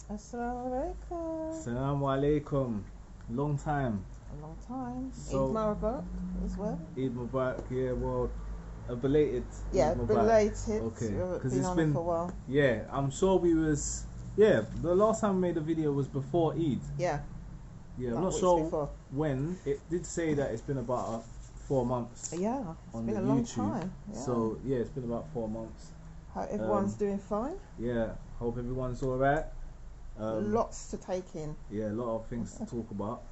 Assalamu alaikum. Assalamu alaikum. Long time. A long time. So, Eid Mubarak as well. Eid Mubarak, yeah, well, a belated Yeah, Eid Mubarak. belated. Okay, We've because been it's on been, it for a while. yeah, I'm sure we was, yeah, the last time we made a video was before Eid. Yeah. Yeah, I'm Like not weeks sure before. when. It did say that it's been about 4 months Yeah, it's on been the a long YouTube. time. Yeah. So, yeah, it's been about 4 months. Hope everyone's doing fine. Yeah, hope everyone's alright. Lots to take in. Yeah, a lot of things to talk about.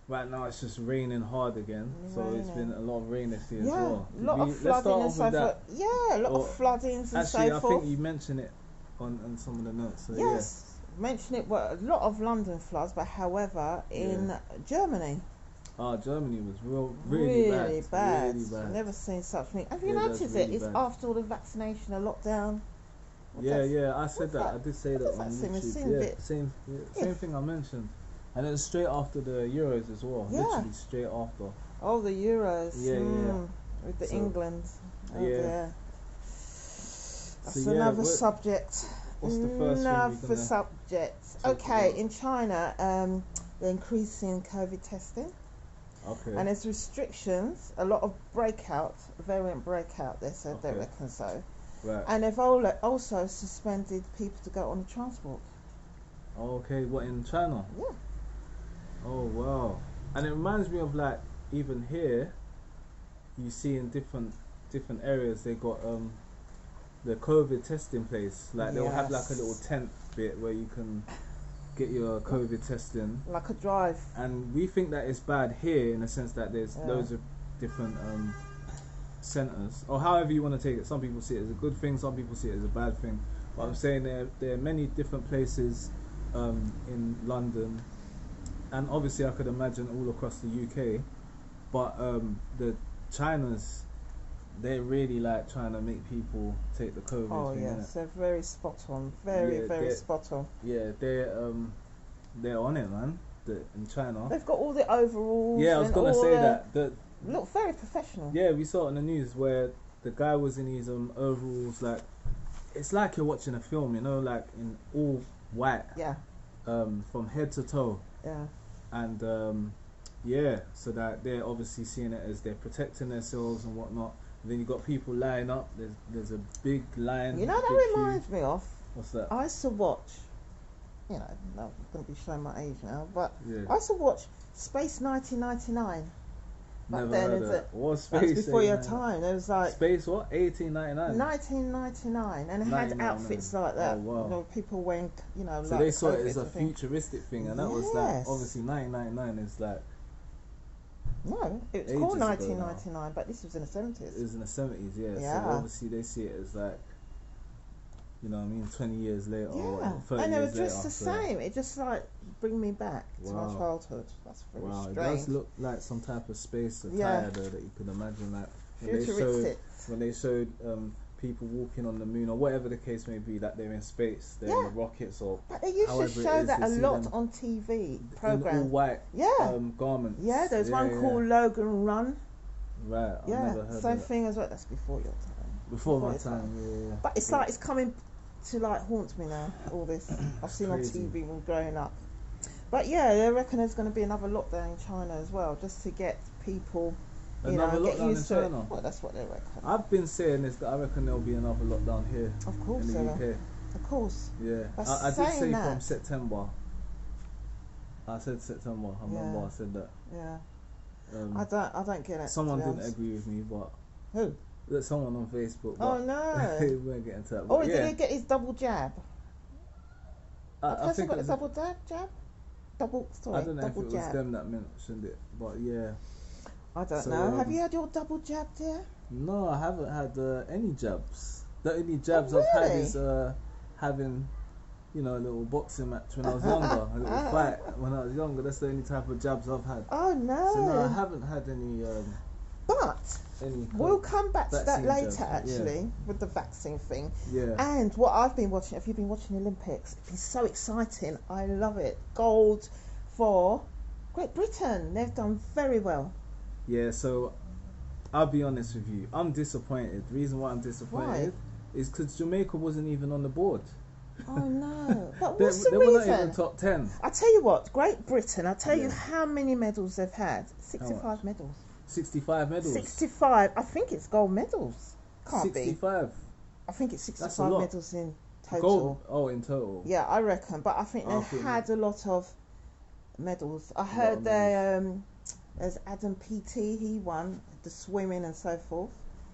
Right now it's just raining hard again, so it's been a lot of rain this year as Yeah, well. a lot of flooding and so forth. Yeah, a lot Or of floodings and actually, so I forth. think you mentioned it on some of the notes. So Yes, mention it. Well, a lot of London floods, but however, in Germany, Germany was really bad. Really bad. I've never seen such thing. Have you Yeah, that's noticed really it? It's bad. after all the vaccination, a lockdown. I said that. that? I did say What that does on that seem? It YouTube. seemed a bit- Same thing I mentioned. And it was straight after the Euros as well. Yeah. Literally straight after. Oh, the Euros. Yeah. With the So, England. Oh, yeah. dear. That's So, another subject. What's the first Another thing we're gonna subject. talk Okay, about? in China, they're increasing COVID testing. Okay. And there's restrictions, a lot of variant breakout, they said, they Okay. reckon so. Right. And they've also suspended people to go on the transport. Okay, what, in China? Yeah. Oh wow. And it reminds me of, like, even here you see in different areas they got the COVID testing place. Like they'll have like a little tent bit where you can get your COVID testing. Like a drive. And we think that it's bad here in the sense that there's loads of different centres, or however you want to take it. Some people see it as a good thing, some people see it as a bad thing. But I'm saying there are many different places in London, and obviously I could imagine all across the UK. But the China's, they're really like trying to make people take the COVID thing. Yes, they're very spot on. Very spot on. Yeah, they're on it, man. In China. They've got all the overalls. Yeah, I was gonna say that. Look very professional. Yeah, we saw it on the news where the guy was in his overalls, like it's like you're watching a film, you know, like in all white. Yeah. From head to toe. Yeah. And so that they're obviously seeing it as they're protecting themselves and whatnot. And then you got people lining up. There's a big line. You know, that reminds me of. What's that? I used to watch. You know, I'm going to be showing my age now, but Yeah. I used to watch Space 1999. Back Never then, heard of that. What that's Space? before your time. There was like Space what? 1899. 1999, and it had 1999. outfits like that. Oh, wow. You know, people wearing, you know, So like they saw it COVID as a and things. futuristic thing, and that was like obviously 1999 is like. No, it was Ages called ago 1999, but this was in the 70s. It was in the 70s, yeah. Yeah. So obviously they see it as like, you know what I mean, 20 years later or Yeah, whatever, 30 and they were years just the later, same. It just like bring me back to my Wow. childhood. That's very Wow, it strange. does look like some type of space attire Yeah. though that you could imagine. Like Futuristic. when they showed people walking on the moon or whatever the case may be, that they're in space, they're in the rockets or But they used to however it show is, that they a see lot them on TV in all programs. white Yeah. garments. Yeah, there's one called Logan Run. Right, I've Yeah, never heard same of that. thing as well. That's before your time. Before my your time, yeah. But it's like it's coming to like haunt me now. All this I've seen on Crazy. TV when growing up. But yeah, they reckon there's going to be another lockdown in China as well, just to get people, Another get lockdown used in to China? it. Well, that's what they reckon. I've been saying this, that I reckon there'll be another lockdown here Of course, in the there UK. Of course. Yeah, But I did saying say that- from September. I said September. I remember I said that. Yeah. I don't get it. Someone to be didn't honest. agree with me, but Who? there's someone on Facebook. Oh But no. we won't get into that. Oh, But did yeah, he get his double jab? I Person think got it a was, double jab? Double, sorry, I don't know if double it was jab. them that mentioned it, but yeah. I don't So, know. Have you had your double jab, dear? No, I haven't had any jabs. The only jabs Oh, I've had really? is having, a little boxing match when I was younger, a little fight when I was younger. That's the only type of jabs I've had. Oh no. So no, I haven't had any. But Any we'll come back to that vaccine later, jabs, actually, with the vaccine thing. Yeah. And what I've been watching, if you've been watching the Olympics, it's been so exciting. I love it. Gold for Great Britain. They've done very well. Yeah, so I'll be honest with you. I'm disappointed. The reason why I'm disappointed is because Jamaica wasn't even on the board. Oh no. But What's the they were not reason? even top 10. I tell you what, Great Britain. I tell you Yeah. how many medals they've had. How 65 much? medals. 65 medals. 65. I think it's gold medals. Can't be. 65. I think it's That's a 65 lot. medals in total. Gold. Oh, in total. Yeah, I reckon. But I think I they think- had a lot of medals. I lot heard of there's Adam PT. He won the swimming and so forth.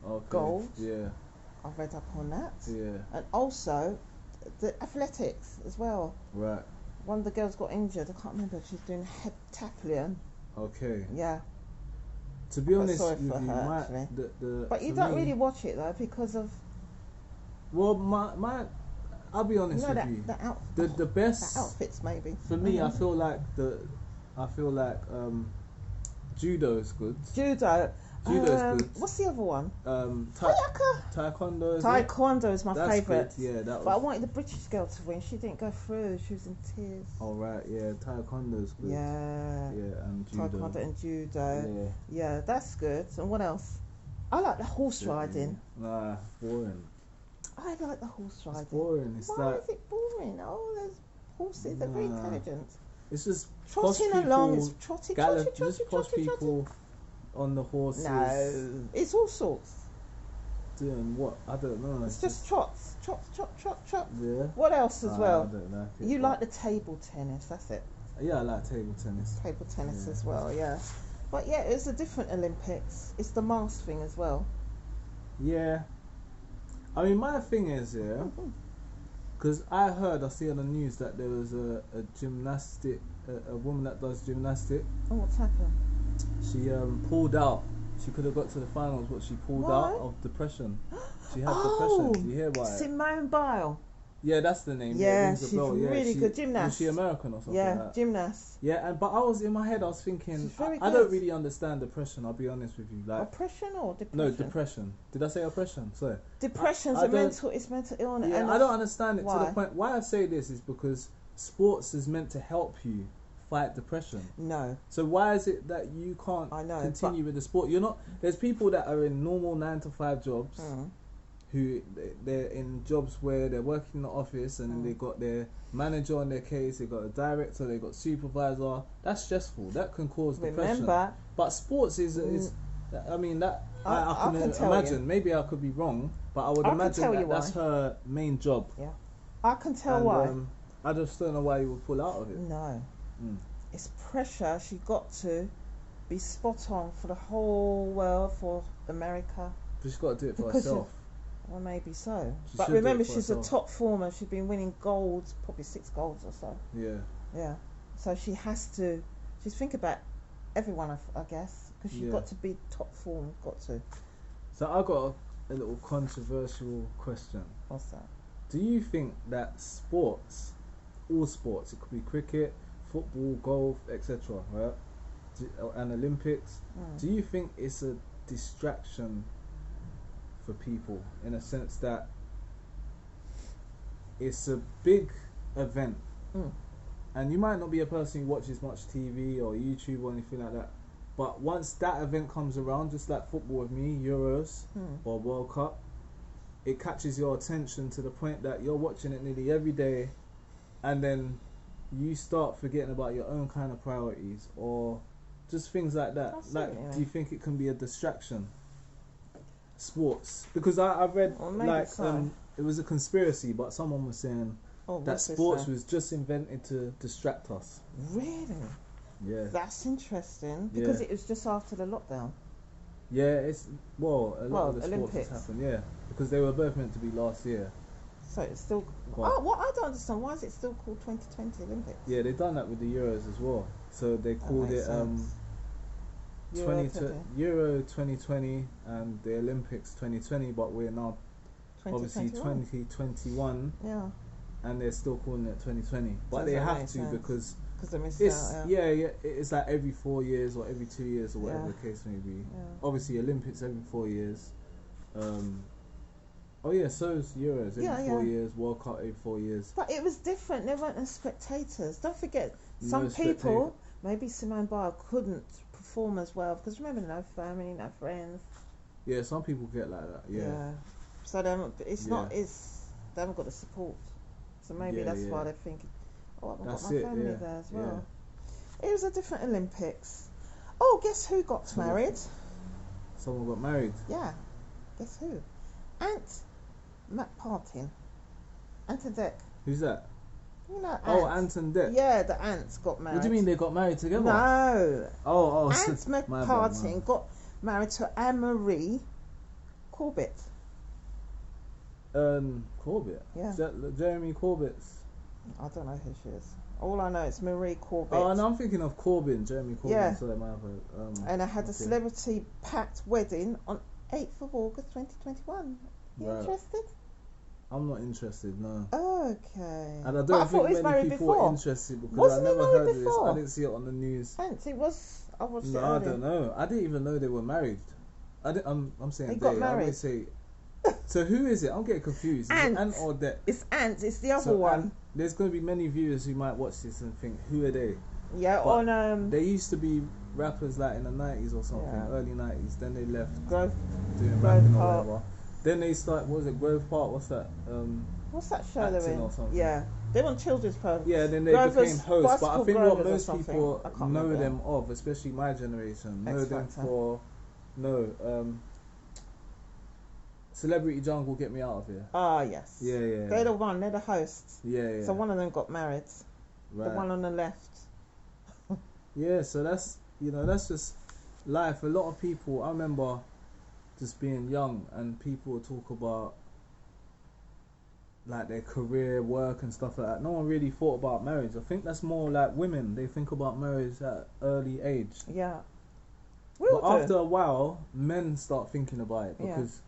Okay. Gold. Yeah. I've read up on that. Yeah. And also the athletics as well. Right. One of the girls got injured. I can't remember. She's doing heptathlon. Okay. Yeah. To be honest sorry with for you, her, actually. But you for don't me- really watch it though because of Well, my I'll be honest you know with that you. the The best outfits maybe. for me, I feel like judo is good. Judo. Judo is good. What's the other one? Taekwondo. Is it? Taekwondo is my That's favourite. good. Yeah, that But I was. wanted the British girl to win. She didn't go through. She was in tears. All right. Yeah, Taekwondo is good. Yeah. Yeah, and judo. Taekwondo and judo. Yeah. Yeah, that's good. And what else? I like the horse riding. Nah, boring. I like the horse riding. It's boring. It's Why like is it boring? Oh, there's horses. They're very Nah. intelligent. it's just Trotting posh along people, is trotty, just posh people on the horses. No, it's all sorts. Doing what? I don't know. It's just trots, trot, trot, trot, trot. Yeah. What else as I well? don't know. You like the table tennis, that's it. Yeah, I like table tennis. Table tennis Yeah. as well, yeah. But yeah, it's a different Olympics. It's the mask thing as well. Yeah. I mean, my thing is, yeah, Mhm. because I see on the news that there was a gymnastic, a woman that does gymnastic. Oh, what's happened? She pulled out. She could have got to the finals, but she pulled Why? out of depression. She had Oh, depression. You hear about it? Simone Biles. Yeah, that's the name. Yeah, it rings a she's bell. Yeah, really she, good gymnast. Was she American or something Yeah, like that? gymnast. Yeah, but I was in my head. I was thinking, She's very I don't good. really understand depression. I'll be honest with you. Like, Oppression or depression? no, depression. Did I say oppression? Sorry. Depression's I a don't- mental. It's mental illness. Yeah, and I don't understand it to Why? the point. Why I say this is because sports is meant to help you fight depression. No, So why is it that you can't I know, continue with the sport? You're not. There's people that are in normal 9 to 5 jobs who they're in jobs where they're working in the office and then they got their manager on their case. They got a director. They got supervisor. That's stressful. That can cause depression. remember. But sports is. I mean that. I can tell imagine. you. Maybe I could be wrong, but I would I can imagine tell that you that's why. her main job. I can tell And, why. I just don't know why you would pull out of it. No, Mm. it's pressure. She got to be spot on for the whole world, for America. She's got to do it for Because herself. Well, maybe so. She But should do it remember, for she's a herself. top former. She's been winning golds, probably 6 golds or so. Yeah. Yeah. So she has to. She's thinking about everyone, I guess, because she's Yeah. got to be top form. Got to. So I got a little controversial question. What's that? Do you think that sports, all sports, it could be cricket, football, golf, etc., right, and Olympics, do you think it's a distraction for people in a sense that it's a big event and you might not be a person who watches much TV or YouTube or anything like that, but once that event comes around, just like football with me, Euros or World Cup, it catches your attention to the point that you're watching it nearly every day, and then you start forgetting about your own kind of priorities or just things like that. Absolutely. Do you think it can be a distraction? Sports, because I read Well, maybe like so. it was a conspiracy, but someone was saying Oh, that what's this sports then? was just invented to distract us. Really? Yeah. That's interesting because Yeah. it was just after the lockdown. Yeah, it's a lot of the sports Olympics. has happened. Yeah, because they were both meant to be last year. So it's still. But- What I don't understand. Why is it still called 2020 Olympics? Yeah, they've done that with the Euros as well. So they called makes it sense. Euro 2020 and the Olympics 2020, but we're now obviously 2021 Yeah, and they're still calling it 2020. But Does they that have make to sense? because because they missed it's out. it's like every 4 years or every 2 years or whatever Yeah. the case may be. Yeah. Obviously Olympics every 4 years. So is Euros every Yeah, 4 yeah. years, World Cup every 4 years. But it was different. There weren't no spectators. Don't forget, No some people, spectator. maybe Simone Biles couldn't perform as well because remember, no family, no friends. Yeah, some people get like that. Yeah. So then it's not. Yeah. It's they haven't got the support. So maybe Yeah, that's yeah. why they're thinking, oh, I've got That's my it, family yeah, there as yeah. well. It was a different Olympics. Oh, guess who got So- married? Someone got married. Yeah, guess who? Matt Partin. Ant and Dec. Who's that? You know, Oh, Ant and Dec. Yeah, the Ants got married. What do you mean they got married together? No. Oh. Ant my bad, Partin got married to Anne-Marie Corbett. Corbett. Yeah. Jeremy Corbett's. I don't know who she is. All I know is Marie Corbett. Oh, no, I'm thinking of Corbyn, Jeremy Corbyn. Yeah. Sorry, my bad. And I had a okay. celebrity packed wedding on 8th of August 2021. You Right. interested? I'm not interested, no. Okay. And I But don't think he was many married people before. are interested because Wasn't I he never married heard of this. before? I didn't see it on the news. Ant, it was. I watched it No, I earlier. don't know. I didn't even know they were married. I'm saying They they. got I married. always say. So who is it? I'm getting confused. Is Ant. it Ant or Dec? It's Ant. It's the other So one. there's going to be many viewers who might watch this and think, who are they? Yeah, But on They used to be rappers like in the 90s or something, Yeah. early 90s. Then they left Grove. doing Grove rapping or Park. whatever. Then they start. What was it? Grove Park. What's that? What's that show they're Acting in? or something. Yeah, they were on children's programs. Yeah, then they Grover's became hosts. But I Bicycle think what Grovers or most something. people I can't know remember. them of, especially my generation, know X them Factor. for Celebrity Jungle, Get Me Out of Here. Ah, yes. Yeah, yeah. They're the one. They're the hosts. Yeah, yeah. So one of them got married. right. The one on the left. Yeah, so that's that's just life. A lot of people. I remember just being young and people would talk about like their career, work and stuff like that. No one really thought about marriage. I think that's more like women. They think about marriage at early age. Yeah. But after a while, men start thinking about it Yeah. because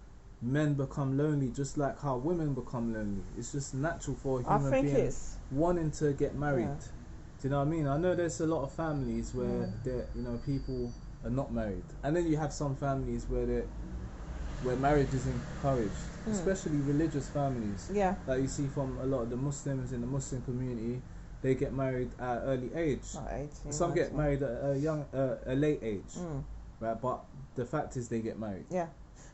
men become lonely, just like how women become lonely. It's just natural for a I human think being it's. wanting to get married. Yeah. Do you know what I mean? I know there's a lot of families where people are not married, and then you have some families where marriage is encouraged, especially religious families. Yeah. Like you see from a lot of the Muslims in the Muslim community, they get married at an early age. Like 18. Some get 19. married at a late age, Mm. right? But the fact is they get married. Yeah.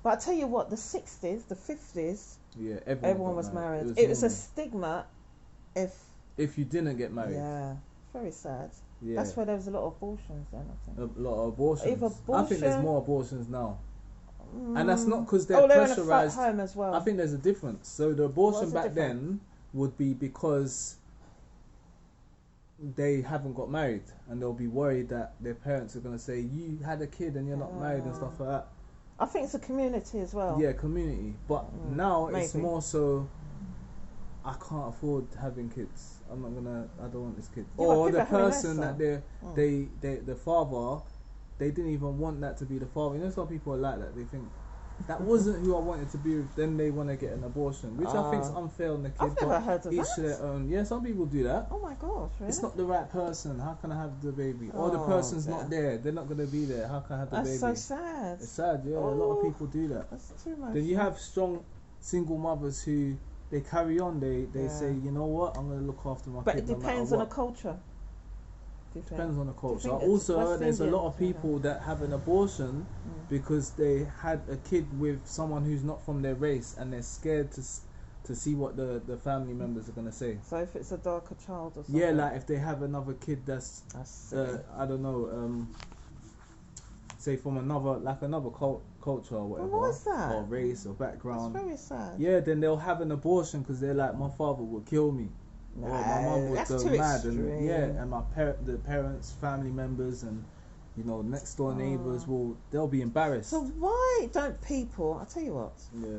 But I tell you what, the 60s, the 50s, Yeah, everyone got was married. It It was a normal. stigma If you didn't get married. Yeah. Very sad. Yeah. That's why there was a lot of abortions then, I think. A lot of abortions. If I think there's abortion- more abortions now. And that's not because they're Oh, they're in a flat pressurized. home as well. I think there's a difference. So the abortion What's the back difference? then would be because they haven't got married and they'll be worried that their parents are going to say, you had a kid and you're not married and stuff like that. I think it's a community as well. Yeah, community. But now it's maybe. more so, I can't afford having kids. I don't want this kid. Yeah, but Or people the are having person less, that the father, they didn't even want that to be the father. You know, some people are like that. They think that wasn't who I wanted to be with. Then they want to get an abortion, which I think is unfair on the kid. I've never heard of each that. to their own. Yeah, some people do that. Oh my gosh, really? It's not the right person. How can I have the baby? Or the Oh, person's dear. not there. They're not going to be there. How can I have the That's baby? so sad. It's sad. Yeah, a lot of Oh. people do that. That's too much. Then you have strong single mothers who they carry on. They Yeah. say, you know what, I'm going to look after my But kid. it no matter depends on the what. culture. Do you think? Depends on the culture. think it's Also, West there's a lot Indian, of people that have an abortion because they had a kid with someone who's not from their race, and they're scared to see what the family members are gonna say. So if it's a darker child or something. Yeah, like if they have another kid that's That's I don't know, say from another culture or whatever, why is that? or race or That's background. very sad. Yeah, then they'll have an abortion because they're like, my father will kill me. No, Or my mum would that's go too mad, extreme. and and the parents, family members, and next door neighbours they'll be embarrassed. So why don't people? I tell you what. Yeah,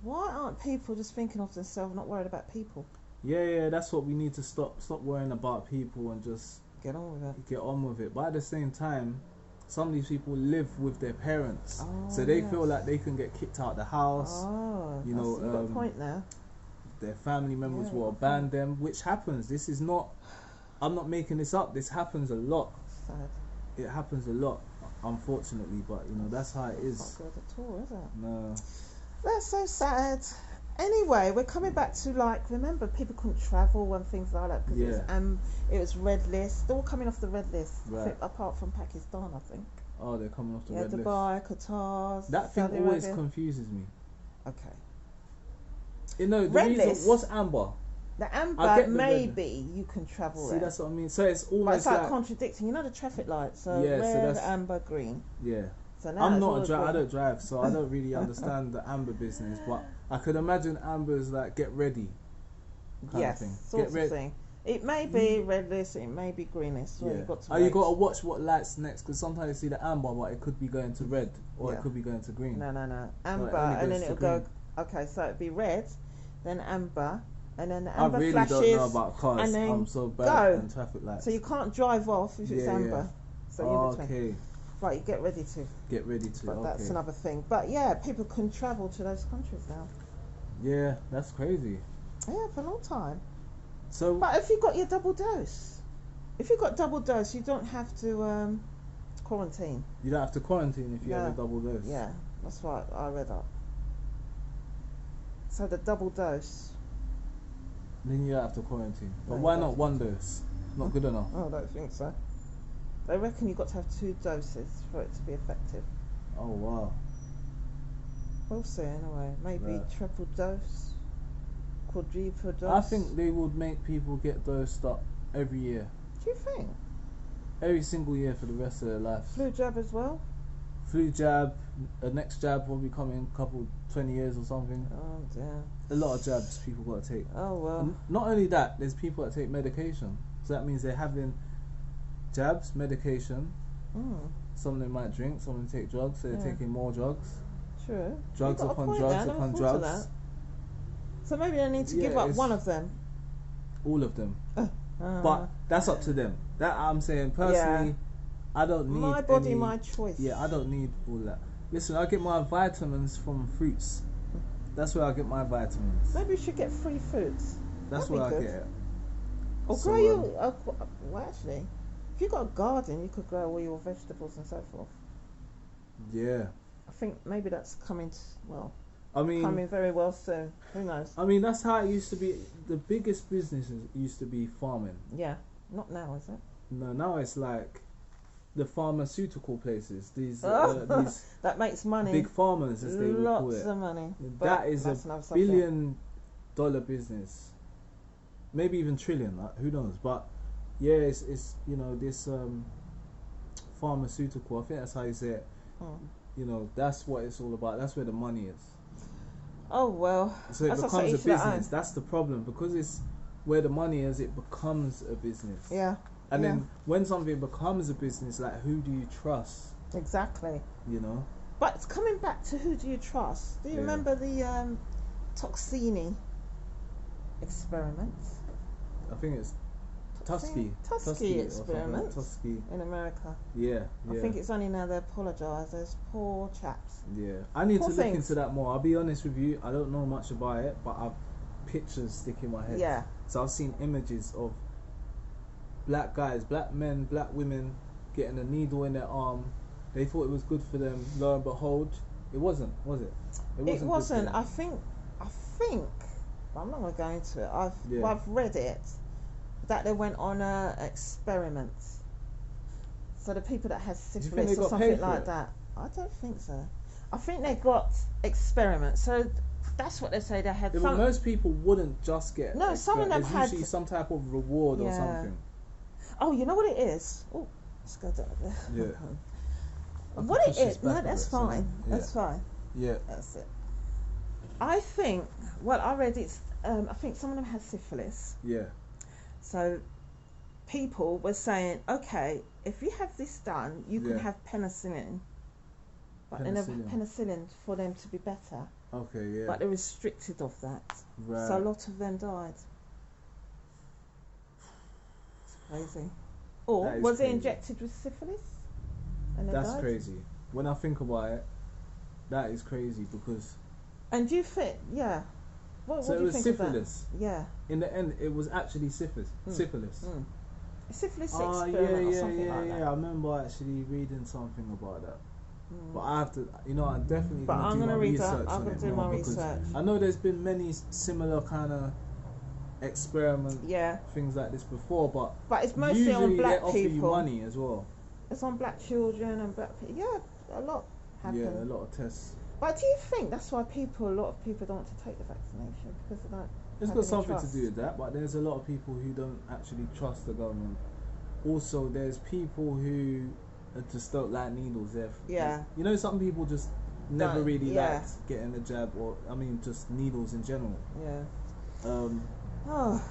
Why aren't people just thinking of themselves, not worried about people? yeah, that's what we need to stop worrying about people and just Get on with it. get on with it. But at the same time, some of these people live with their parents, Oh, so they yes. feel like they can get kicked out of the house. Oh, You know, you've got a point there. Their family members Yeah, will okay. abandon them, which happens. This is not. I'm not making this up. This happens a lot. Sad. It happens a lot, unfortunately. But that's how it Not is. good at all, is it? No. That's so sad. Anyway, we're coming back to remember people couldn't travel and things like that because it was red list. They're all coming off the red list, Right. apart from Pakistan, I think. Oh, they're coming off the Yeah, red list. Dubai, Qatar. That thing Saudi always Arabia. confuses me. Okay. The Red reason, list? what's amber? The I amber, get the maybe you can travel See, there. that's what I mean. So it's But almost it's like, like contradicting. You know the traffic lights. So Yeah, so red, that's- amber, green. yeah. So now I'm it's not all a driver. I green. don't drive, so I don't really understand the amber business. But I could imagine amber's like get ready, kind Yes, of thing. sort Get of ready. thing. It may be red list, it may be green list. So Yeah. you've got to Oh, you wait. got to watch what lights next, because sometimes you see the amber, but it could be going to red or Yeah. it could be going to green. No. it Amber, only and then goes to it'll go. Okay, so it'd be red, then amber, and then the I amber really flashes. don't know about cars. and then I'm so bad go. on traffic lights. So you can't drive off if it's Yeah, amber. yeah. So you're between. Okay, Right, you get ready to. get ready to. But Okay. that's another thing. But yeah, people can travel to those countries now. Yeah, that's crazy. Yeah, for a long time. So But if you got your double dose, you don't have to quarantine. you don't have to quarantine if you have a No. double dose. Yeah, that's what I read up. So the double dose. Then you don't have to quarantine. But No, why you not don't. one dose? Not good enough. Oh, I don't think so. They reckon you've got to have 2 doses for it to be effective. Oh wow. We'll see anyway. Maybe Right. triple dose, quadruple dose. I think they would make people get dosed up every year. Do you think? Every single year for the rest of their lives. Flu jab as well? Flu jab, the next jab will be coming 20 years or something. Oh dear. A lot of jabs people got to take. Oh well. And not only that, there's people that take medication. So that means they're having jabs, medication. Mm, Some of them might drink, some of them take drugs, so they're Yeah. taking more drugs. true. Drugs You've got a upon point drugs there, I never upon thought of drugs. that. So maybe they need to Yeah, give up it's- one of them. All of them. Uh, But that's up to them. That I'm saying personally, I don't need my body, any- my choice. Yeah, I don't need all that. Listen, I get my vitamins from fruits. That's where I get my vitamins. Maybe you should get free foods. That's That'd be where I good. get it. Or So, grow your. Well, actually, if you've got a garden, you could grow all your vegetables and so forth. Yeah. I think maybe that's coming. I mean, Coming very well soon. Who knows? that's how it used to be. The biggest businesses used to be farming. Yeah, not now, is it? No, now it's like the pharmaceutical places. These That makes money. big farmers, as they would call Lots it. of money. But That is that's a another subject. $1 billion business, maybe even trillion. Who knows? But yeah, it's this pharmaceutical. I think that's how you say it. Mm. That's what it's all about. That's where the money is. Oh well. So it That's becomes also a each their business. own. That's the problem, because it's where the money is. It becomes a business. Yeah. And yeah. then when something becomes a business, like, who do you trust? Exactly. But it's coming back to who do you trust? Do you Yeah. remember the Toxini experiments? I think it's Tuskegee. Tuskegee or something like experiments Tuskegee. in America. Yeah. I think it's only now they apologise. Those poor chaps. Yeah. I need Poor to look things. into that more. I'll be honest with you. I don't know much about it, but I've pictures stick in my head. Yeah. So I've seen images of black guys, black men, black women getting a needle in their arm. They thought it was good for them. Lo and behold, it wasn't, was it? It good for wasn't. them. I think. But I'm not going to go into it. Yeah. I've read it that they went on experiments. So the people that had you think syphilis they or got something paid for like it? that. I don't think so. I think they got experiments. So that's what they say. They had Yeah, but some. most people wouldn't just get. No, some of them There's had- usually some type of reward or Yeah. something. Oh, you know what it is? Oh, let's go down there. Yeah. I What can it push this is? No, back a that's bit, so fine. then- That's fine. Yeah. That's it. I think. Well, I read it. I think some of them had syphilis. Yeah. So people were saying, okay, if you have this done, you can Yeah. have penicillin. But they never Penicillin. penicillin for them to be better. Okay. Yeah. But they restricted of that. Right. So a lot of them died. It's crazy. Or That is was crazy. it injected with syphilis? And they That's died? crazy. When I think about it, that is crazy because. And do you think, yeah. What So do it you was think syphilis. of that? Yeah. In the end, it was actually syphilis. Syphilis. Mm. A syphilis Oh experiment or something yeah. like that. I remember actually reading something about that. Mm. But I have to, I'm definitely But I'm do gonna my read research that. I'm on gonna it do more my because research. I know there's been many similar kind of experiment Yeah. things like this before, but But it's mostly usually on they black offer you people. money as well. It's on black children and black people. Yeah, a lot happen. Yeah, a lot of tests. But do you think that's why a lot of people don't want to take the vaccination because of that? It's Having got something trust. to do with that, but there's a lot of people who don't actually trust the government. Also, there's people who just don't like needles. Yeah. You know, some people just never Don't, really yeah. liked getting a jab, or I mean, just needles in general. Yeah. Oh.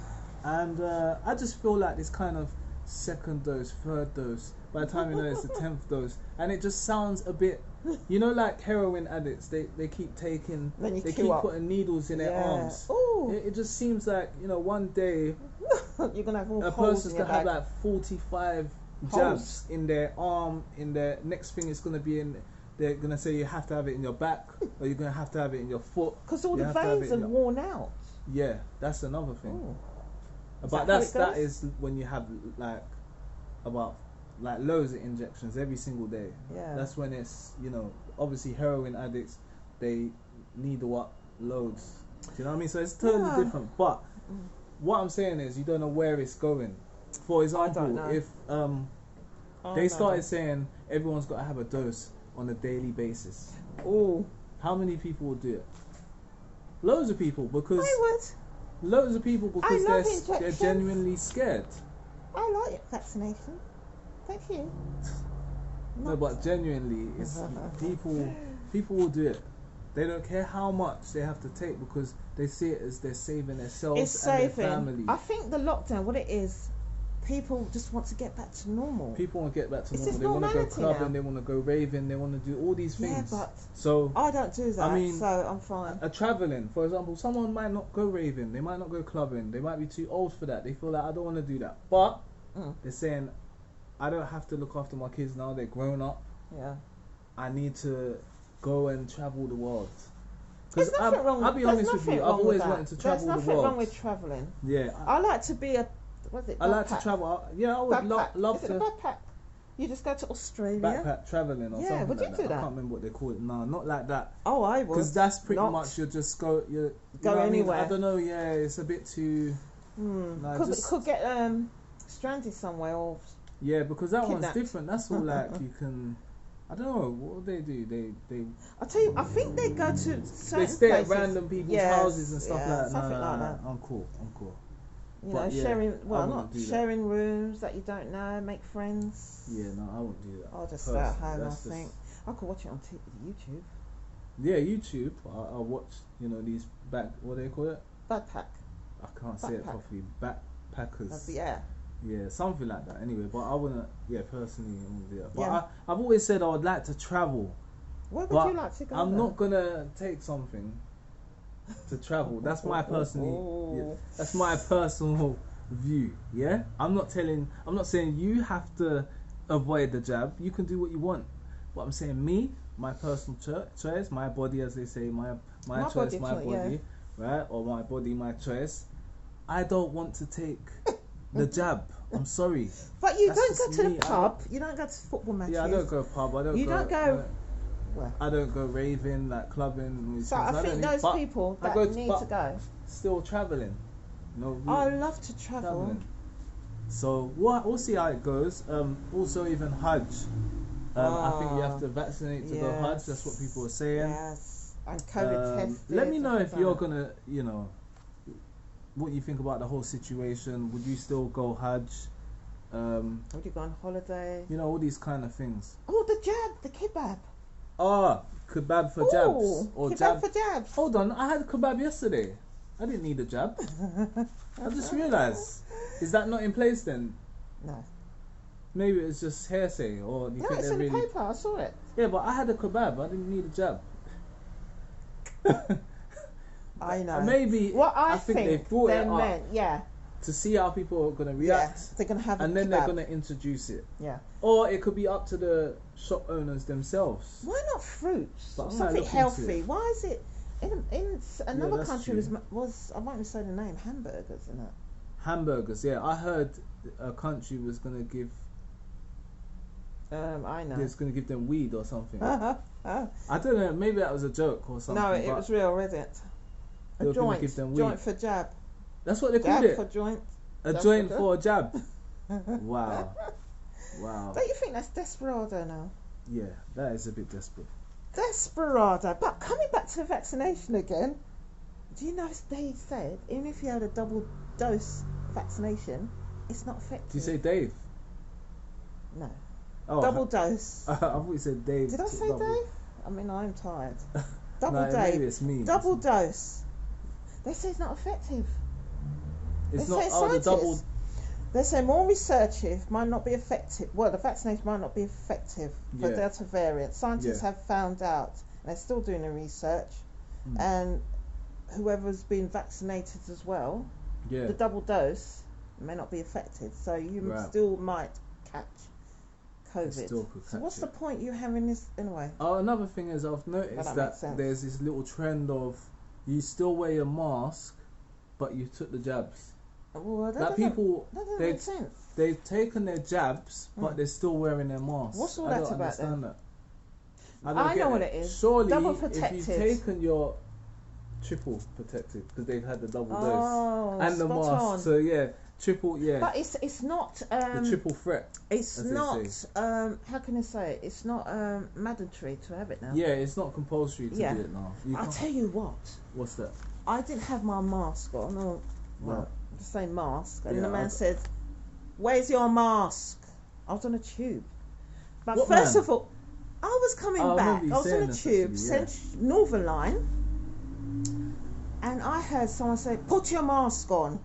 And I just feel like this kind of second dose, third dose, by the time you know it's the 10th dose, and it just sounds a bit, you know, like heroin addicts. They keep taking, they keep putting needles in their arms. It just seems like, you know, one day you're gonna have all a holes person's in your gonna have bag. like 45 jabs in their arm. In their next thing, it's gonna be in. They're gonna say you have to have it in your back, or you're gonna have to have it in your foot. Because all the veins are worn out. Yeah, that's another thing. Ooh. But that is when you have like about like loads of injections every single day. Yeah. That's when it's, you know, obviously heroin addicts, they needle up loads. Do you know what I mean? So it's totally different. But what I'm saying is, you don't know where it's going. For example, if they started saying everyone's got to have a dose on a daily basis, how many people would do it? Loads of people, because loads of people because they're genuinely scared. I like vaccination. Thank you. No, but genuinely, it's people will do it. They don't care how much they have to take, because they see it as they're saving themselves and their family. I think the lockdown, what it is, people just want to get back to normal. People want to get back to normal. They want to go clubbing, they want to go raving, they want to do all these things. Yeah, but so I don't do that, I mean, so I'm fine. Traveling, for example, someone might not go raving, they might not go clubbing, they might be too old for that. They feel like, I don't want to do that. But they're saying, I don't have to look after my kids now, they're grown up. Yeah. I need to go and travel the world. There's nothing wrong. I'll be honest with you, I've always wanted to travel the world. There's nothing wrong with traveling. Yeah. I like to be a, what's it? I like to travel. Yeah, I would love to. to. Is it a backpack? You just go to Australia. Backpack traveling or something would you like do that. that? I can't remember what they call it. No, not like that. Oh, I would. Because that's pretty much you just go. You go anywhere. I don't know. Yeah, it's a bit too. Could get stranded somewhere or. Yeah, because that one's different. That's all like you can. I don't know what they do. They. I tell you, I think they go to certain They stay places. at random people's houses and stuff like that. Something like that. I'm cool. You know, sharing rooms that you don't know, make friends. Yeah, no, I won't do that. I'll just stay at home. I think I could watch it on YouTube. Yeah, YouTube. I'll watch. You know, these what do they call it? Backpack. I can't say it properly. Backpackers. Yeah, something like that. Anyway, but I wouldn't. Yeah, personally, I wouldn't do that. But I've always said I would like to travel. Where would you like to go? I'm not gonna take something to travel. That's my that's my personal view. Yeah, I'm not saying you have to avoid the jab. You can do what you want. But I'm saying my personal choice, my body, as they say, my choice, my body, right? Or my body, my choice. I don't want to take the jab. I'm sorry. But you don't go to the pub. You don't go to football matches. Yeah, I don't go pub. I don't go raving, like clubbing. So I think those people that need to go. Still traveling. I love to travel. Traveling. So we'll see how it goes. Also, even Hajj. I think you have to vaccinate to go Hajj. That's what people are saying. Yes. And COVID tested. Let me know if you're gonna, what you think about the whole situation. Would you still go Hajj? Would you go on holiday? All these kind of things. Oh, the jab, the kebab. Kebab for jabs. Or kebab for jabs. Hold on, I had kebab yesterday. I didn't need a jab. I just realised. Is that not in place then? No. Maybe it's just hearsay, or you think it's in the paper. I saw it. Yeah, but I had a kebab. I didn't need a jab. I know. Maybe what I think they brought it up to see how people are going to react. They're going to have and then they're going to introduce it. Yeah. Or it could be up to the shop owners themselves. Why not fruits? Something healthy. Why is it in another country was I won't say the name, hamburgers, isn't it? Hamburgers, yeah. I heard a country was going to give I know. It's going to give them weed or something. I don't know. Maybe that was a joke or something. No, it was real, wasn't it? A joint. Give them weed. Joint for jab. That's what they called it. For joint. A joint for a jab. Wow. Don't you think that's desperado now? Yeah, that is a bit desperate. Desperado. But coming back to vaccination again, Do you know they said even if you had a double dose vaccination, it's not effective? Did you say Dave? No. Oh, Double dose. I thought you said Dave. Did I say double. Dave? I mean, I'm tired. Double No, Dave. maybe it's me. Double dose. They say it's not effective. It's They not. say Oh, the double. They say more research might not be effective. Well, the vaccination might not be effective for Yeah. Delta variant. Scientists Yeah. have found out, and they're still doing the research. And whoever's been vaccinated as well, Yeah. the double dose may not be effective. So you Right. still might catch COVID. Still could So catch what's it. the point you having this anyway? Oh, another thing is I've noticed That that makes sense. there's this little trend of you still wear your mask, but you took the jabs. Well, that Like doesn't, people, that doesn't they make sense. they've taken their jabs, but they're still wearing their masks. What's all I that don't about understand then? that. don't I know get what it is. Surely, Double if protected. you've taken your triple protected because they've had the double Oh, dose and the spot mask, on. so yeah, triple, yeah, But it's not the triple threat. it's as they not say. how can I say it? It's not mandatory to have it now. Yeah, it's not compulsory to Yeah. do it now. You I'll can't- tell you what. What's that? I didn't have my mask on, or well, Right. the same mask, and Yeah, the man I- said, "Where's your mask?" I was on a tube. But What first man? of all, I was coming Oh, I back. remember you I was on saying a this tube, actually, yeah. Northern Line, and I heard someone say, "Put your mask on."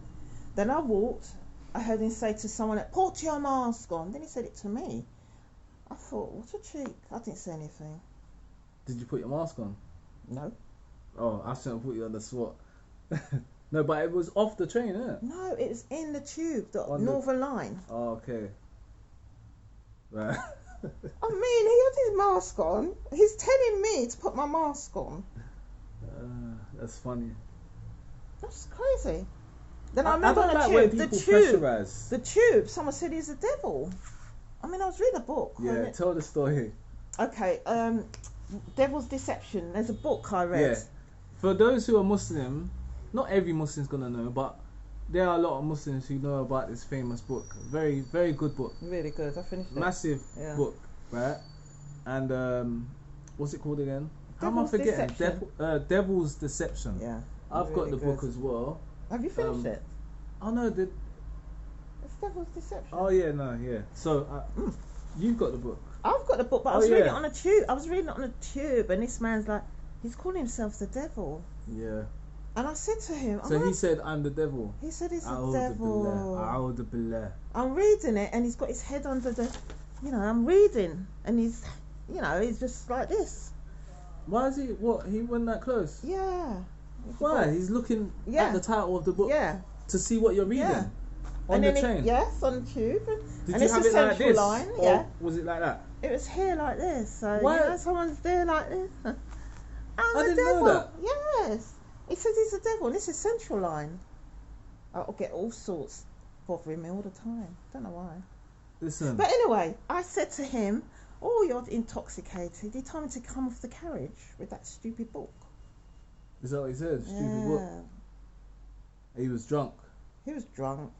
Then I walked. I heard him say to someone, "Put your mask on." Then he said it to me. I thought, what a cheek. I didn't say anything. Did you put your mask on? No. Oh, I shouldn't have put you on the SWAT. No, but it was off the train, isn't it? No, it was in the tube, the On the- Northern Line. Oh, okay. Right. I mean, he had his mask on. He's telling me to put my mask on. That's funny. That's crazy. Then I I remember don't on like the when tube, people the tube, pressurize. the tube. Someone said he's a devil. I mean, I was reading a book. Yeah, tell the story. Okay. Devil's Deception. There's a book I read. Yeah. For those who are Muslim, not every Muslim's gonna know, but there are a lot of Muslims who know about this famous book. Very, very good book. Really good. I finished it. Massive Yeah. book, right? And what's it called again? How am I Devil's forgetting? Deception. Devil's Deception. Yeah. I've got really the book good. as well. Have you finished it? Oh no, It's Devil's Deception. oh yeah, no, yeah. So you've got the book. I've got the book, but I Oh, was reading it yeah. on a tube. I was reading it on a tube, and this man's like, he's calling himself the devil. Yeah. And I said to him, So he said, "I'm the devil." he said he's the A'udhu devil. billah. A'udhu billah. I'm reading it, and he's got his head under the, I'm reading, and he's, he's just like this. Why is he? What? He went that close? Yeah. Why? He's looking Yeah. at the title of the book Yeah. to see what you're reading Yeah. on And the then train. yes, on the tube. Did and you it's have a it like central this? line. Or Yeah. was it like that? It was here like this. So Why- someone's there like this. I'm I the didn't know devil. that. Yes. He says he's the devil, and this is central line. I'll get all sorts bothering me all the time. Don't know why. Listen. But anyway, I said to him, "Oh, you're intoxicated." He told me to come off the carriage with that stupid book. Is that what he said? Stupid book. He was drunk. He was drunk.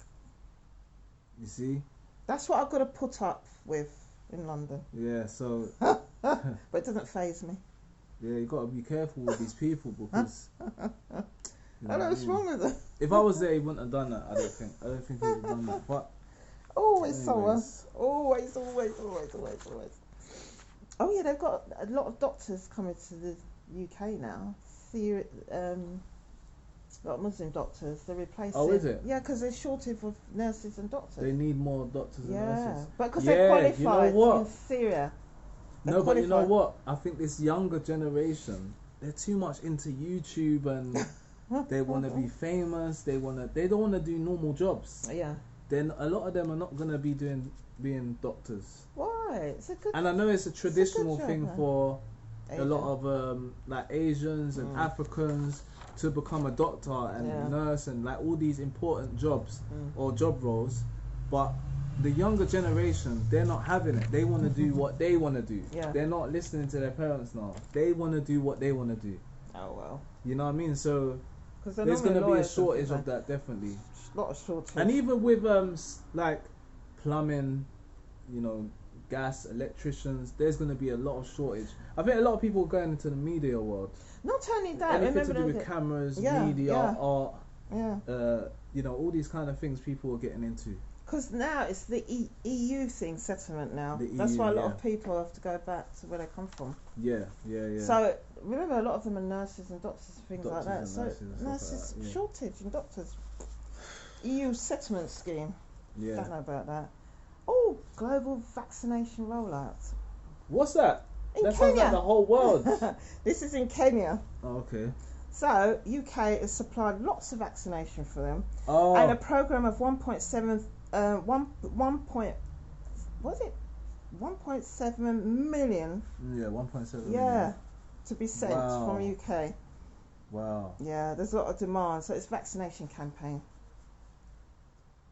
You see? That's what I've got to put up with in London. Yeah. So But it doesn't faze me. yeah, you got to be careful with these people because. You I know don't know what what's I mean? wrong with them. If I was there, he wouldn't have done that. I don't think he would have done that. But Always someone. anyways. Always. Oh yeah, they've got a lot of doctors coming to the UK now. A lot of Muslim doctors. They're replacing. Oh, is it? Yeah, because there's shortage of nurses and doctors. they need more doctors and yeah, nurses. but because Yeah, they're you know qualified what? in Syria. They're No, but you know qualified. what? I think this younger generation, they're too much into YouTube and they want to be famous. They don't want to do normal jobs. Yeah. Then a lot of them are not gonna be being doctors. Why? It's a good. And I know it's a traditional job, thing huh? for a Asian. lot of like Asians and Africans to become a doctor and Yeah. nurse and like all these important jobs Mm. or job roles, but the younger generation, they're not having it. They want to do what they want to do. Yeah. They're not listening to their parents now. They want to do what they want to do. Oh well. You know what I mean? So Because there's going to be a shortage of that, definitely. A lot of shortage. And even with like plumbing, gas, electricians. There's going to be a lot of shortage. I think a lot of people are going into the media world. Not only that, Anything to do with cameras, media, art, yeah. you know, all these kind of things people are getting into. Because now it's the EU thing, settlement now. The That's EU, why a lot of people have to go back to where they come from. Yeah. So remember, a lot of them are nurses and doctors and things like that. And So nurses like that, shortage and doctors. EU settlement scheme. Yeah. Don't know about that. Oh, global vaccination rollout. What's that? In That sounds Kenya. like the whole world. This is in Kenya. Oh, okay. So UK has supplied lots of vaccination for them, Oh. and a program of 1.7 million. Yeah, 1.7 Yeah, million. to be sent Wow. from UK. Wow. Yeah, there's a lot of demand, so it's vaccination campaign.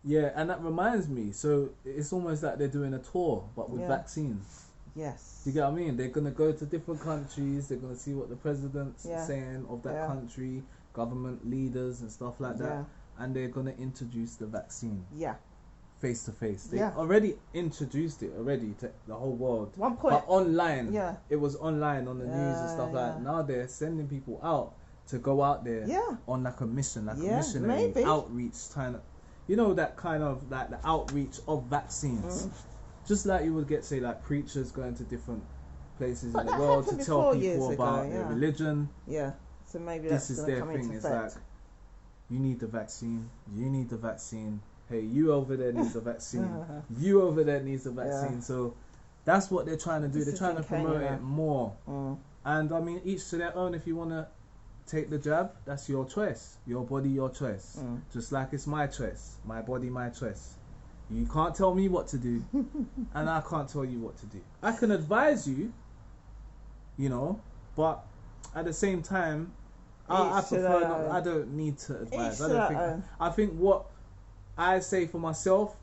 Yeah, and that reminds me. So it's almost like they're doing a tour, but with Yeah. vaccines. Yes. Do you get what I mean? They're gonna go to different countries. They're gonna see what the president's Yeah. saying of that Yeah. country, government leaders and stuff like that, Yeah. and they're gonna introduce the vaccine Yeah. face to face. They Yeah. already introduced it already to the whole world. One point. But online, Yeah. it was online on the news and stuff like that. Yeah. Now they're sending people out to go out there Yeah. on like a mission, like Yeah, a missionary maybe. outreach kind of, you know, that kind of like the outreach of vaccines. Just like you would get, say, like preachers going to different places But in the that world to happened tell before people years ago, about yeah. their religion. Yeah. So maybe This that's is going to their come thing. into It's effect. like, you need the vaccine. You need the vaccine. Hey, you over there needs the vaccine. You over there needs the vaccine. Yeah. So that's what they're trying to do. This They're is trying in to promote Kenya. it more. Mm. And I mean, each to their own. If you want to take the jab, that's your choice. Your body, your choice. Mm. Just like it's my choice. My body, my choice. You can't tell me what to do, and I can't tell you what to do. I can advise you, you know, but at the same time, I Each to prefer their not. own. I don't need to advise. Each I to don't their think. own. I think what I say for myself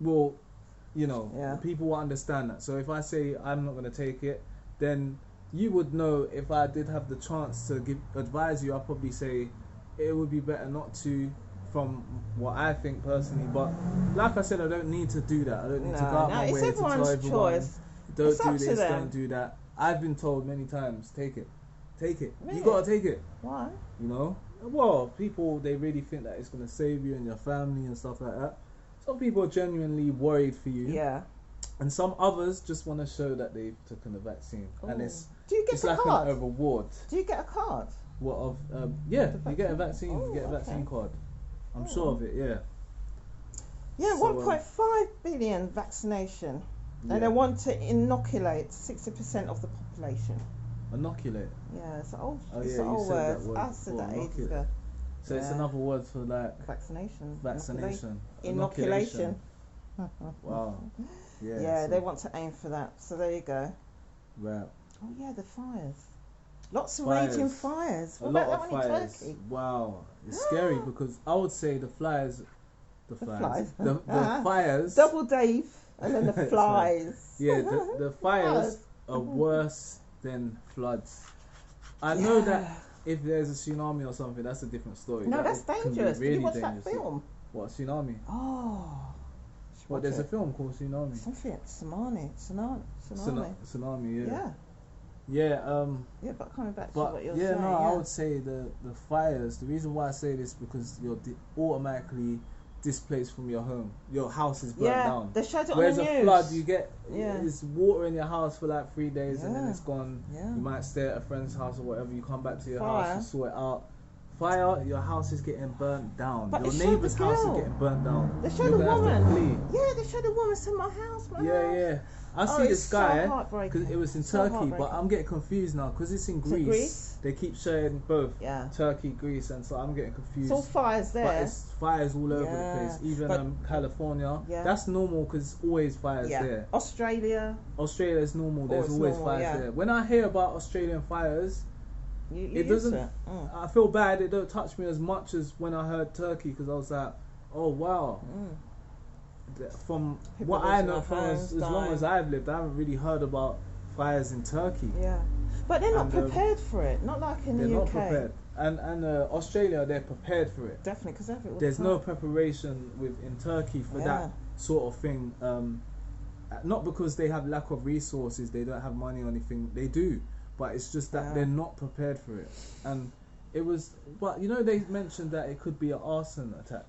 will, you know, Yeah. people will understand that. So if I say I'm not going to take it, then you would know. If I did have the chance to advise you, I'd probably say it would be better not to, from what I think personally. But like I said, I don't need to do that. I don't need to go out my it's way to tell everyone's everyone, choice. don't It's up do to this, them. don't do that. I've been told many times, take it. Really? You gotta take it. Why? You know, well, people, they really think that it's gonna save you and your family and stuff like that. Some people are genuinely worried for you, Yeah. and some others just want to show that they've taken the vaccine, and Ooh. it's Do you get it's a like card? a reward. Do you get a card? What of? Yeah, The you get a vaccine? vaccine. You get a Oh, vaccine okay. card. I'm Oh. sure of it. Yeah. Yeah, So, 1.5 billion vaccination. Yeah. And they want to inoculate 60% of the population. Inoculate. Yeah, it's an old, Oh, it's yeah, an you old said word. that word I said before, that ages inoculate. ago. So it's Yeah. another word for like Vaccination. vaccination. Inoculation. Wow. Yeah. Yeah, so- they want to aim for that. So there you go. Right. Oh yeah, the fires. Lots of Fires. raging fires. A What lot about of that one in fires. Turkey? Wow, it's scary because I would say the flies. the fires. Double Dave and then the flies. Yeah, the fires are worse than floods. I know that if there's a tsunami or something, that's a different story. No, That that's can be dangerous. Did really you watch dangerous. that film? What, tsunami? Oh. What, there's a film called Tsunami. Something tsunami. Tsunami, yeah. Yeah. Yeah, Yeah, but coming back to but what you're yeah, saying. no, yeah. I would say the fires. The reason why I say this because you're automatically displaced from your home. Your house is burnt down. They showed it Whereas on the a news. flood, you get Yeah. it's water in your house for like 3 days and then Yeah. it's gone. Yeah. You might stay at a friend's house or whatever. You come back to your Fire. house, you sort it out. Fire, your house is getting burnt down. But Your they showed neighbour's the house is girl. getting burnt down. They showed You're the gonna have to flee. woman. Yeah, they showed the woman to my house. Yeah. I see it's this so guy heartbreaking. because it was in So Turkey, but heartbreaking. I'm getting confused now because it's in it Greece. Greece? They keep showing both Yeah. Turkey, Greece, and so I'm getting confused. It's all fires there. But it's fires all over Yeah. the place. Even But- California, Yeah. that's normal because always fires yeah. there. Australia. Australia is normal. There's it's always normal, fires yeah. there. When I hear about Australian fires, You it used doesn't. to it. Mm. I feel bad. It don't touch me as much as when I heard Turkey because I was like, oh wow. From People what I losing know, their from homes, as long dying. as I've lived, I haven't really heard about fires in Turkey. Yeah. But they're not And, prepared for it. Not like in They're the not UK. prepared. And Australia, they're prepared for it. Definitely, because There's no preparation in Turkey for Yeah. that sort of thing. not because they have lack of resources, they don't have money or anything. They do, but it's just that they're not prepared for it. And it was, but you know, they mentioned that it could be an arson attack.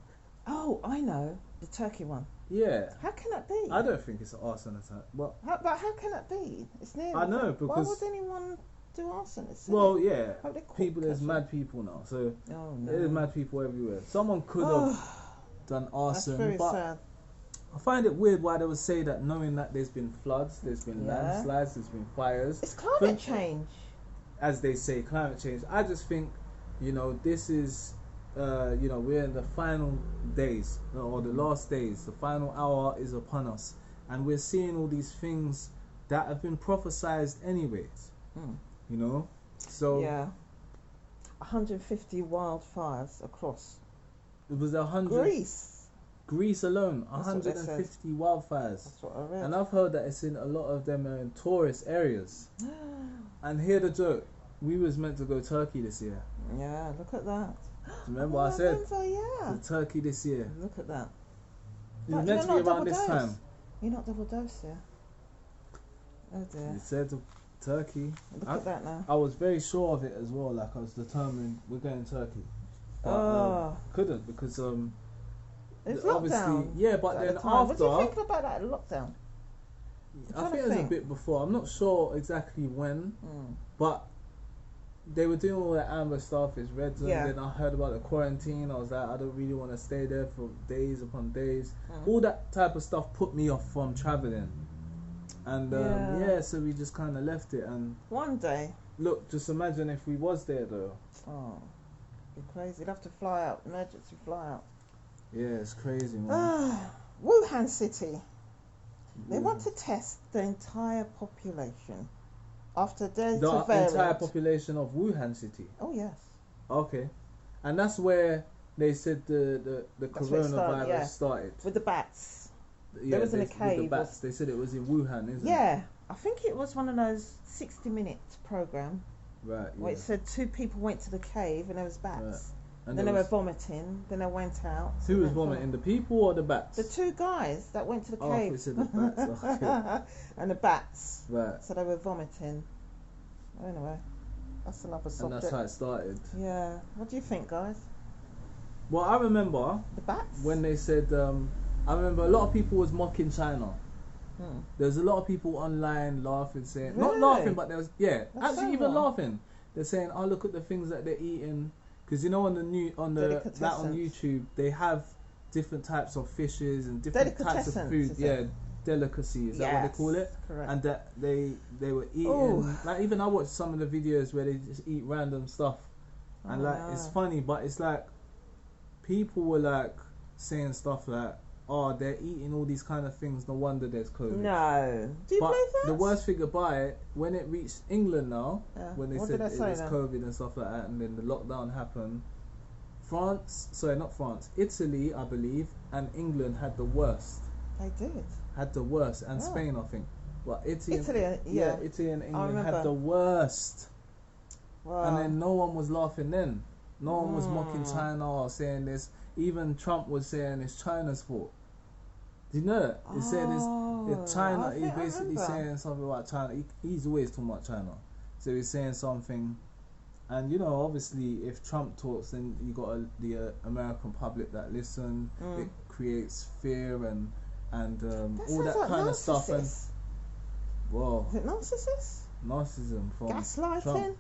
Oh, I know, the Turkey one. Yeah. How can that be? I don't think it's an arson attack. But how can that be? It's near. I know, because why would anyone do arson? Well, yeah, people. There's mad people now, so oh, no. there's mad people everywhere. Someone could have done arson, that's very but sad. I find it weird why they would say that, knowing that there's been floods, there's been landslides, there's been fires. It's climate change, as they say, climate change. I just think, you know, this is, you know, we're in the final days or the last days. The final hour is upon us, and we're seeing all these things that have been prophesized anyways. You know, so 150 wildfires across. It was 100. Greece alone, 150 wildfires. That's what I read. And I've heard that it's in a lot of them in tourist areas. And hear the joke: we was meant to go Turkey this year. Yeah, look at that. Remember I said to Turkey this year. Look at that. It was meant to be around this time. You're not double dosed, yeah. Oh dear. You said to Turkey. Look at that now. I was very sure of it as well. Like, I was determined we're going Turkey. But, couldn't, because it's obviously lockdown. yeah. But then after, what do you think about that lockdown? I think it was a bit before. I'm not sure exactly when, but they were doing all that Amber stuff. It's red zone. Then I heard about the quarantine. I was like, I don't really want to stay there for days upon days. All that type of stuff put me off from traveling. And so we just kind of left it. And one day, look, just imagine if we was there though. Oh, it'd be crazy. You'd have to fly out, emergency fly out. Yeah, it's crazy, man. Wuhan City. They want to test the entire population after the entire population of Wuhan City. Oh yes. Okay, and that's where they said the coronavirus started with the bats. Yeah, there was in a cave. With the bats. They said it was in Wuhan, isn't it? Yeah, I think it was one of those 60-minute program. Right. Where it said 2 people went to the cave and there was bats. Right. And then they were vomiting. Then they went out. Who was vomiting? The people or the bats? The 2 guys that went to the cave. Oh, said the bats. Okay. And the bats. Right. So they were vomiting. Anyway, that's another subject. And that's how it started. Yeah. What do you think, guys? Well, I remember the bats when they said. I remember a lot of people was mocking China. There's a lot of people online laughing, saying not laughing, but there was actually even laughing. They're saying, "Oh, look at the things that they're eating." Because you know on YouTube they have different types of fishes and different types of food. Yeah, delicacies. Is that what they call it? Correct. And that they were eating. Like, even I watched some of the videos where they just eat random stuff, and it's funny, but it's like people were like saying stuff like, "Oh, they're eating all these kind of things. No wonder there's COVID." No. Do you believe that? The worst thing about it, when it reached England now, when they said it was COVID and stuff like that, and then the lockdown happened, Italy, I believe, and England had the worst. They did. Had the worst, and Spain, I think. But Italy and England had the worst. Wow. And then no one was laughing then. No one was mocking China or saying this. Even Trump was saying it's China's fault. Do you know that? He's saying it's China. He's basically saying something about China. He's always talking about China. So he's saying something. And, you know, obviously, if Trump talks, then you got the American public that listen. It creates fear and all that kind of stuff. And whoa, is it narcissism from gaslighting? Trump.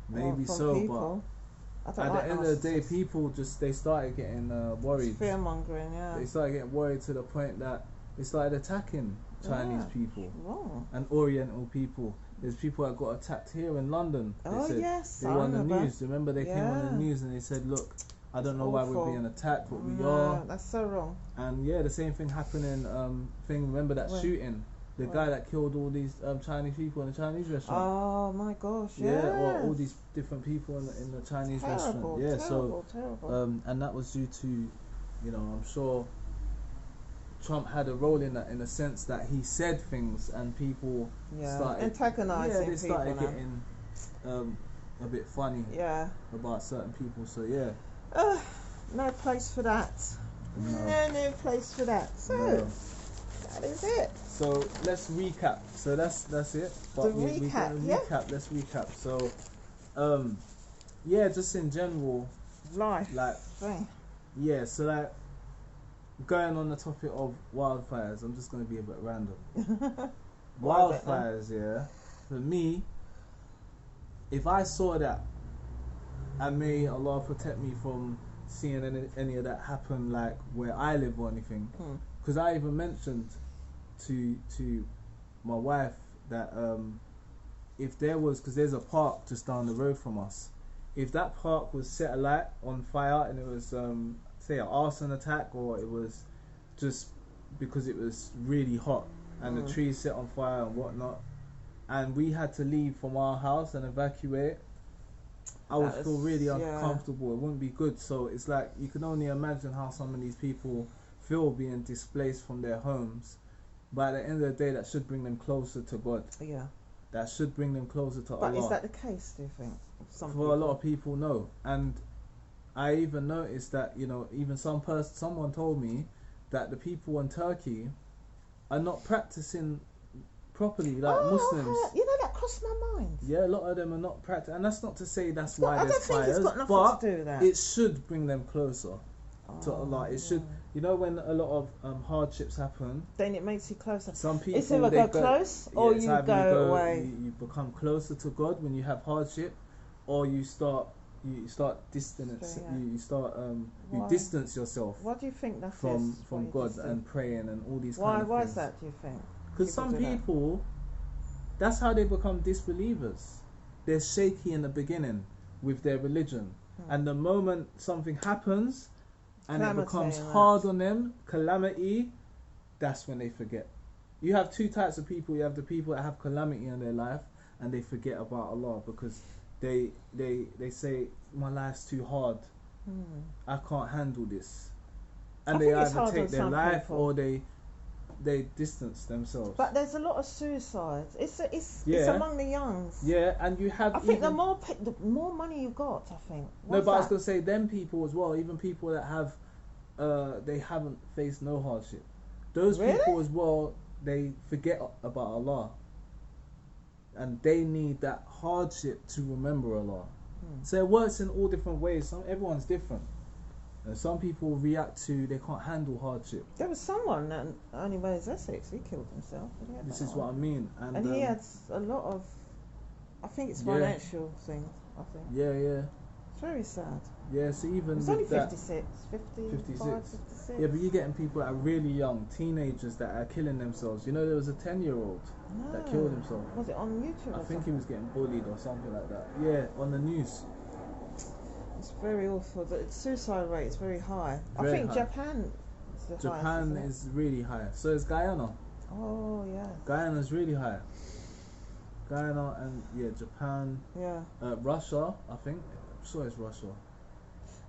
Maybe so, people. But at the end of the day, people they started getting worried. Fear mongering, yeah. They started getting worried to the point that they started attacking Chinese people and Oriental people. There's people that got attacked here in London. They were on the news. Remember, they came on the news and they said, "Look, I don't know why we're being attacked, but we are." That's so wrong. And the same thing happened in remember that shooting? The guy that killed all these Chinese people in the Chinese restaurant. Oh my gosh! Yeah, or all these different people in the Chinese restaurant. Yeah, terrible. And that was due to, you know, I'm sure Trump had a role in that, in the sense that he said things and people started antagonizing. They started getting a bit funny. About certain people. So no place for that. No place for that. So. That is it. So let's recap. So that's it. But we're gonna recap. Let's recap. So, yeah, just in general, Life. like, yeah. So like, going on the topic of wildfires, I'm just gonna be a bit random. Wildfires, yeah. For me, if I saw that, and may Allah protect me from seeing any of that happen, like where I live or anything. Because I even mentioned to my wife that if there was, because there's a park just down the road from us, if that park was set alight on fire and it was say an arson attack, or it was just because it was really hot and the trees set on fire and whatnot, and we had to leave from our house and evacuate, I would feel really uncomfortable. It wouldn't be good. So it's like, you can only imagine how some of these people feel being displaced from their homes. But at the end of the day, that should bring them closer to God. Yeah. That should bring them closer to Allah. But is that the case, do you think? For a lot of people, no. And I even noticed that, you know, even someone told me that the people in Turkey are not practicing properly, like Muslims. You know, that crossed my mind. Yeah, a lot of them are not practicing, and that's not to say that's why there's fires. I don't think it's got nothing to do with that. It should bring them closer to Allah. It should, you know, when a lot of hardships happen, then it makes you closer. Some people, it's either go close or you go away. You become closer to God when you have hardship, or you start distance. You distance yourself. What do you think that from God and praying and all these kind of things? Why is that, do you think? Because some people, that's how they become disbelievers. They're shaky in the beginning with their religion, and the moment something happens and it becomes hard on them, calamity, that's when they forget. You have two types of people. You have the people that have calamity in their life and they forget about Allah because they say, my life's too hard, I can't handle this, and they either take their life or they distance themselves. But there's a lot of suicides. It's among the youngs. Yeah, and you have. I think the more money you got, I think. No, but I was gonna say them people as well. Even people that have, they haven't faced no hardship. Those people as well, they forget about Allah, and they need that hardship to remember Allah. So it works in all different ways. Everyone's different. Some people react to, they can't handle hardship. There was someone that only wears Essex, he killed himself. This is what I mean. And he had a lot of, I think it's financial thing, I think. Yeah, yeah. It's very sad. Yeah, so even it's only 56. Yeah, but you're getting people that are really young, teenagers that are killing themselves. You know, there was a 10-year-old that killed himself. Was it on YouTube? I think he was getting bullied or something like that. Yeah, on the news. It's very awful. The suicide rate is very high. I think Japan is the highest. Japan is really high. So is Guyana. Oh yeah. Guyana is really high. Guyana and Japan. Yeah. Russia, I think. I'm sure it's Russia.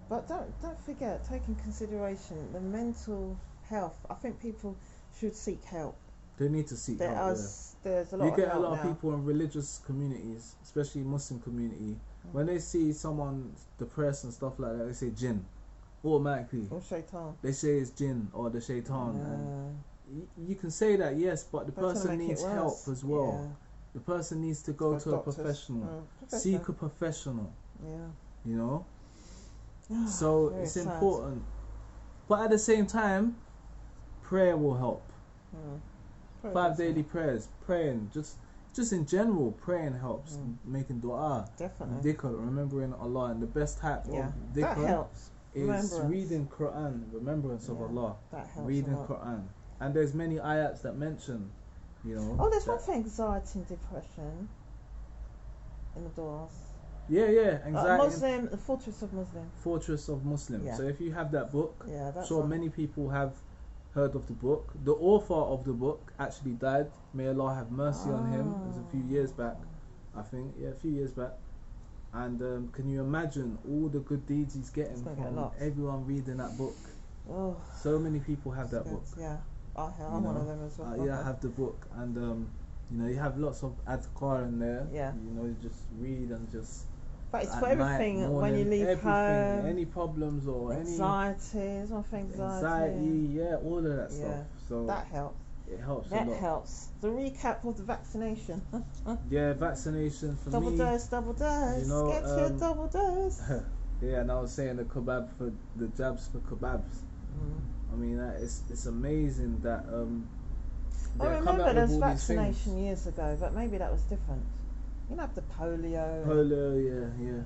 But don't forget, take in consideration the mental health. I think people should seek help. They need to seek help. There's a lot. You get a lot of people in religious communities, especially Muslim community. When they see someone depressed and stuff like that, they say jinn, automatically. Or shaitan. They say it's jinn or the shaitan. And you can say that, yes, but the person needs help as well. Yeah. The person needs to go to a professional. Seek a professional. Yeah. You know? So it's important. But at the same time, prayer will help. 5 daily prayers, praying, just in general, praying helps. Making dua, definitely, dhikr, remembering Allah, and the best type of dhikr that helps. Is reading Quran, remembrance of Allah. That helps. Reading Quran, and there's many ayats that mention, you know. Oh, there's one for anxiety and depression in the du'as. Yeah, anxiety. Muslim, the Fortress of Muslim. Fortress of Muslim. Yeah. So if you have that book, that's sure many people have heard of the book. The author of the book actually died. May Allah have mercy on him. It was a few years back, I think. Yeah, a few years back. And can you imagine all the good deeds he's getting from everyone reading that book? Oh, so many people have that book. Yeah, I'm one of them as well. Yeah, I have the book, and you know, you have lots of adhkar in there. Yeah. You know, you just read and just. But it's for everything, night, morning, when you leave home. Any problems or anxiety, all of yeah, all of that stuff. So that helps. it helps a That lot. helps. The recap of the vaccination. Yeah, vaccination for Double me. dose, double dose. You know, Get your double dose. yeah, and I was saying the kebab for the jabs for kebabs. I mean, it's amazing that I they're coming remember out there with was all these vaccination things. years ago, but maybe that was different. You know, the polio. Polio, yeah.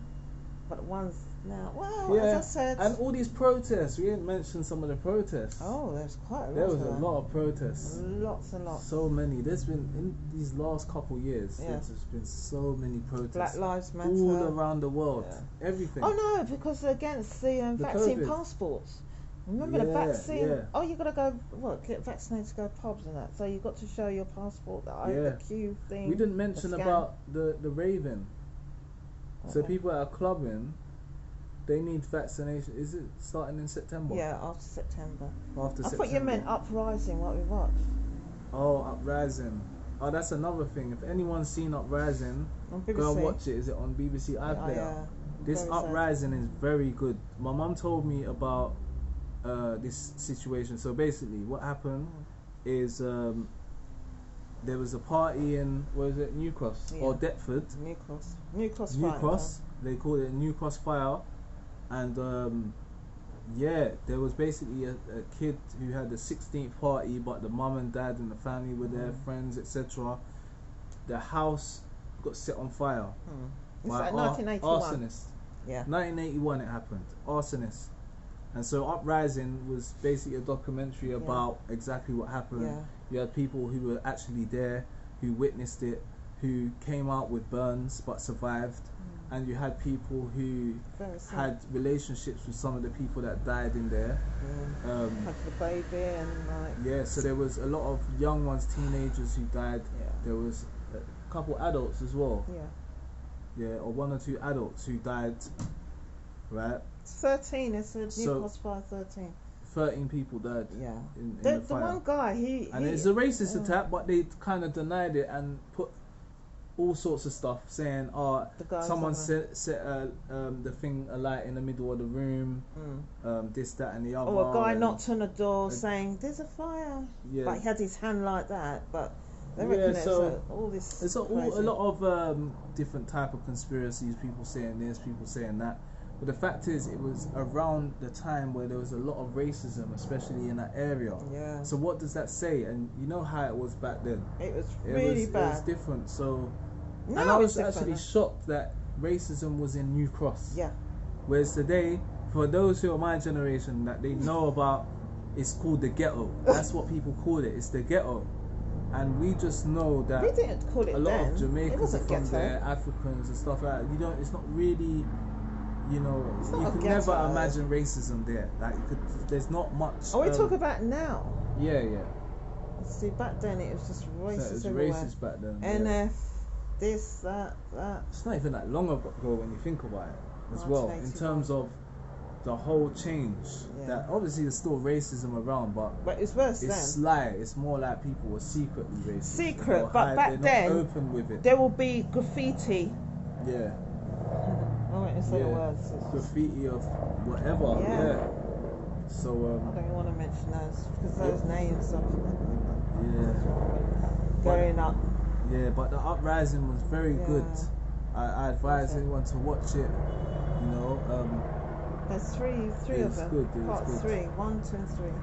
But one's now, well, Yeah, as I said. and all these protests. We didn't mention some of the protests. Oh, there's quite a lot. There was of a them. lot of protests. Lots and lots. So many. There's been in these last couple years. Yeah. There's just been so many protests. Black Lives Matter. All around the world. Yeah. Everything. Oh no, because they're against the vaccine COVID. passports. Remember the Yeah, vaccine? yeah. Oh, you got to go, get vaccinated to go pubs and that. So you got to show your passport, the queue thing. We didn't mention the scan. about the raving. So Okay. people that are clubbing, they need vaccination. Is it starting in September? Yeah, after September. After I September. thought you meant Uprising, what we watched. Oh, Uprising. Oh, that's another thing. If anyone's seen Uprising, On BBC. go and watch it. Is it on BBC iPlayer? Yeah. This Very sad. Uprising is very good. My mum told me about this situation. So basically, what happened is there was a party in, what is it, New Cross or Deptford? New Cross. New Cross. New Fire, Cross. They called it New Cross Fire, and yeah, there was basically a kid who had the 16th party, but the mum and dad and the family were there, friends, etc. The house got set on fire It's by like 1981. arsonists. Yeah. 1981 it happened. Arsonists. And so Uprising was basically a documentary about exactly what happened. Yeah. You had people who were actually there, who witnessed it, who came out with burns but survived. And you had people who Very sad. had relationships with some of the people that died in there. Had the baby and like. Yeah, so there was a lot of young ones, teenagers who died. Yeah. There was a couple adults as well. Yeah. Yeah, or one or two adults who died. Right? 13. It's a New So- Cross Fire 13. 13 people died. Yeah. In The the fire. one guy, And it's a racist attack, but they kind of denied it and put all sorts of stuff saying, The guys someone on set the thing alight in the middle of the room, this, that, and the other. Or a guy and- knocked on a door saying, "There's a fire." Yeah. But he had his hand like that. But they Yeah, reckon so all this. There's a crazy. lot of different type of conspiracies. People saying this, people saying that. But the fact is, it was around the time where there was a lot of racism, especially in that area. Yeah. So what does that say? And you know how it was back then. It was It really was, bad. It was different. So, No, and I was it's actually different. shocked that racism was in New Cross. Yeah. Whereas today, for those who are my generation, that they know about, it's called the ghetto. That's what people call it. It's the ghetto. And we just know that We didn't call it a lot then. of It Jamaicans are wasn't from ghetto. there, Africans and stuff like that. You don't. It's not really. You know, It's not you a could ghetto. never imagine racism there. Like, there's not much. Oh, we talk about now. Yeah, yeah. See, back then it was just So racist it was everywhere. racist back then. yeah. NF, this, that. It's not even that long ago when you think about it, as well. In 1981. terms of the whole change, Yeah. that obviously there's still racism around, but But it's worse it's then. sly. It's more like people were secretly racist. Secret, They'll but hide, back they're then, not open with it. There will be graffiti. Yeah. I won't even say the Yeah. words. It's just- Graffiti of whatever. Yeah. Yeah. So I don't even want to mention those because those names are yeah. going up. Yeah, but the uprising was very Yeah. good. I advise Okay. anyone to watch it. You know, There's three It of was them. good, it was Part good. 3, 1, 2, and 3.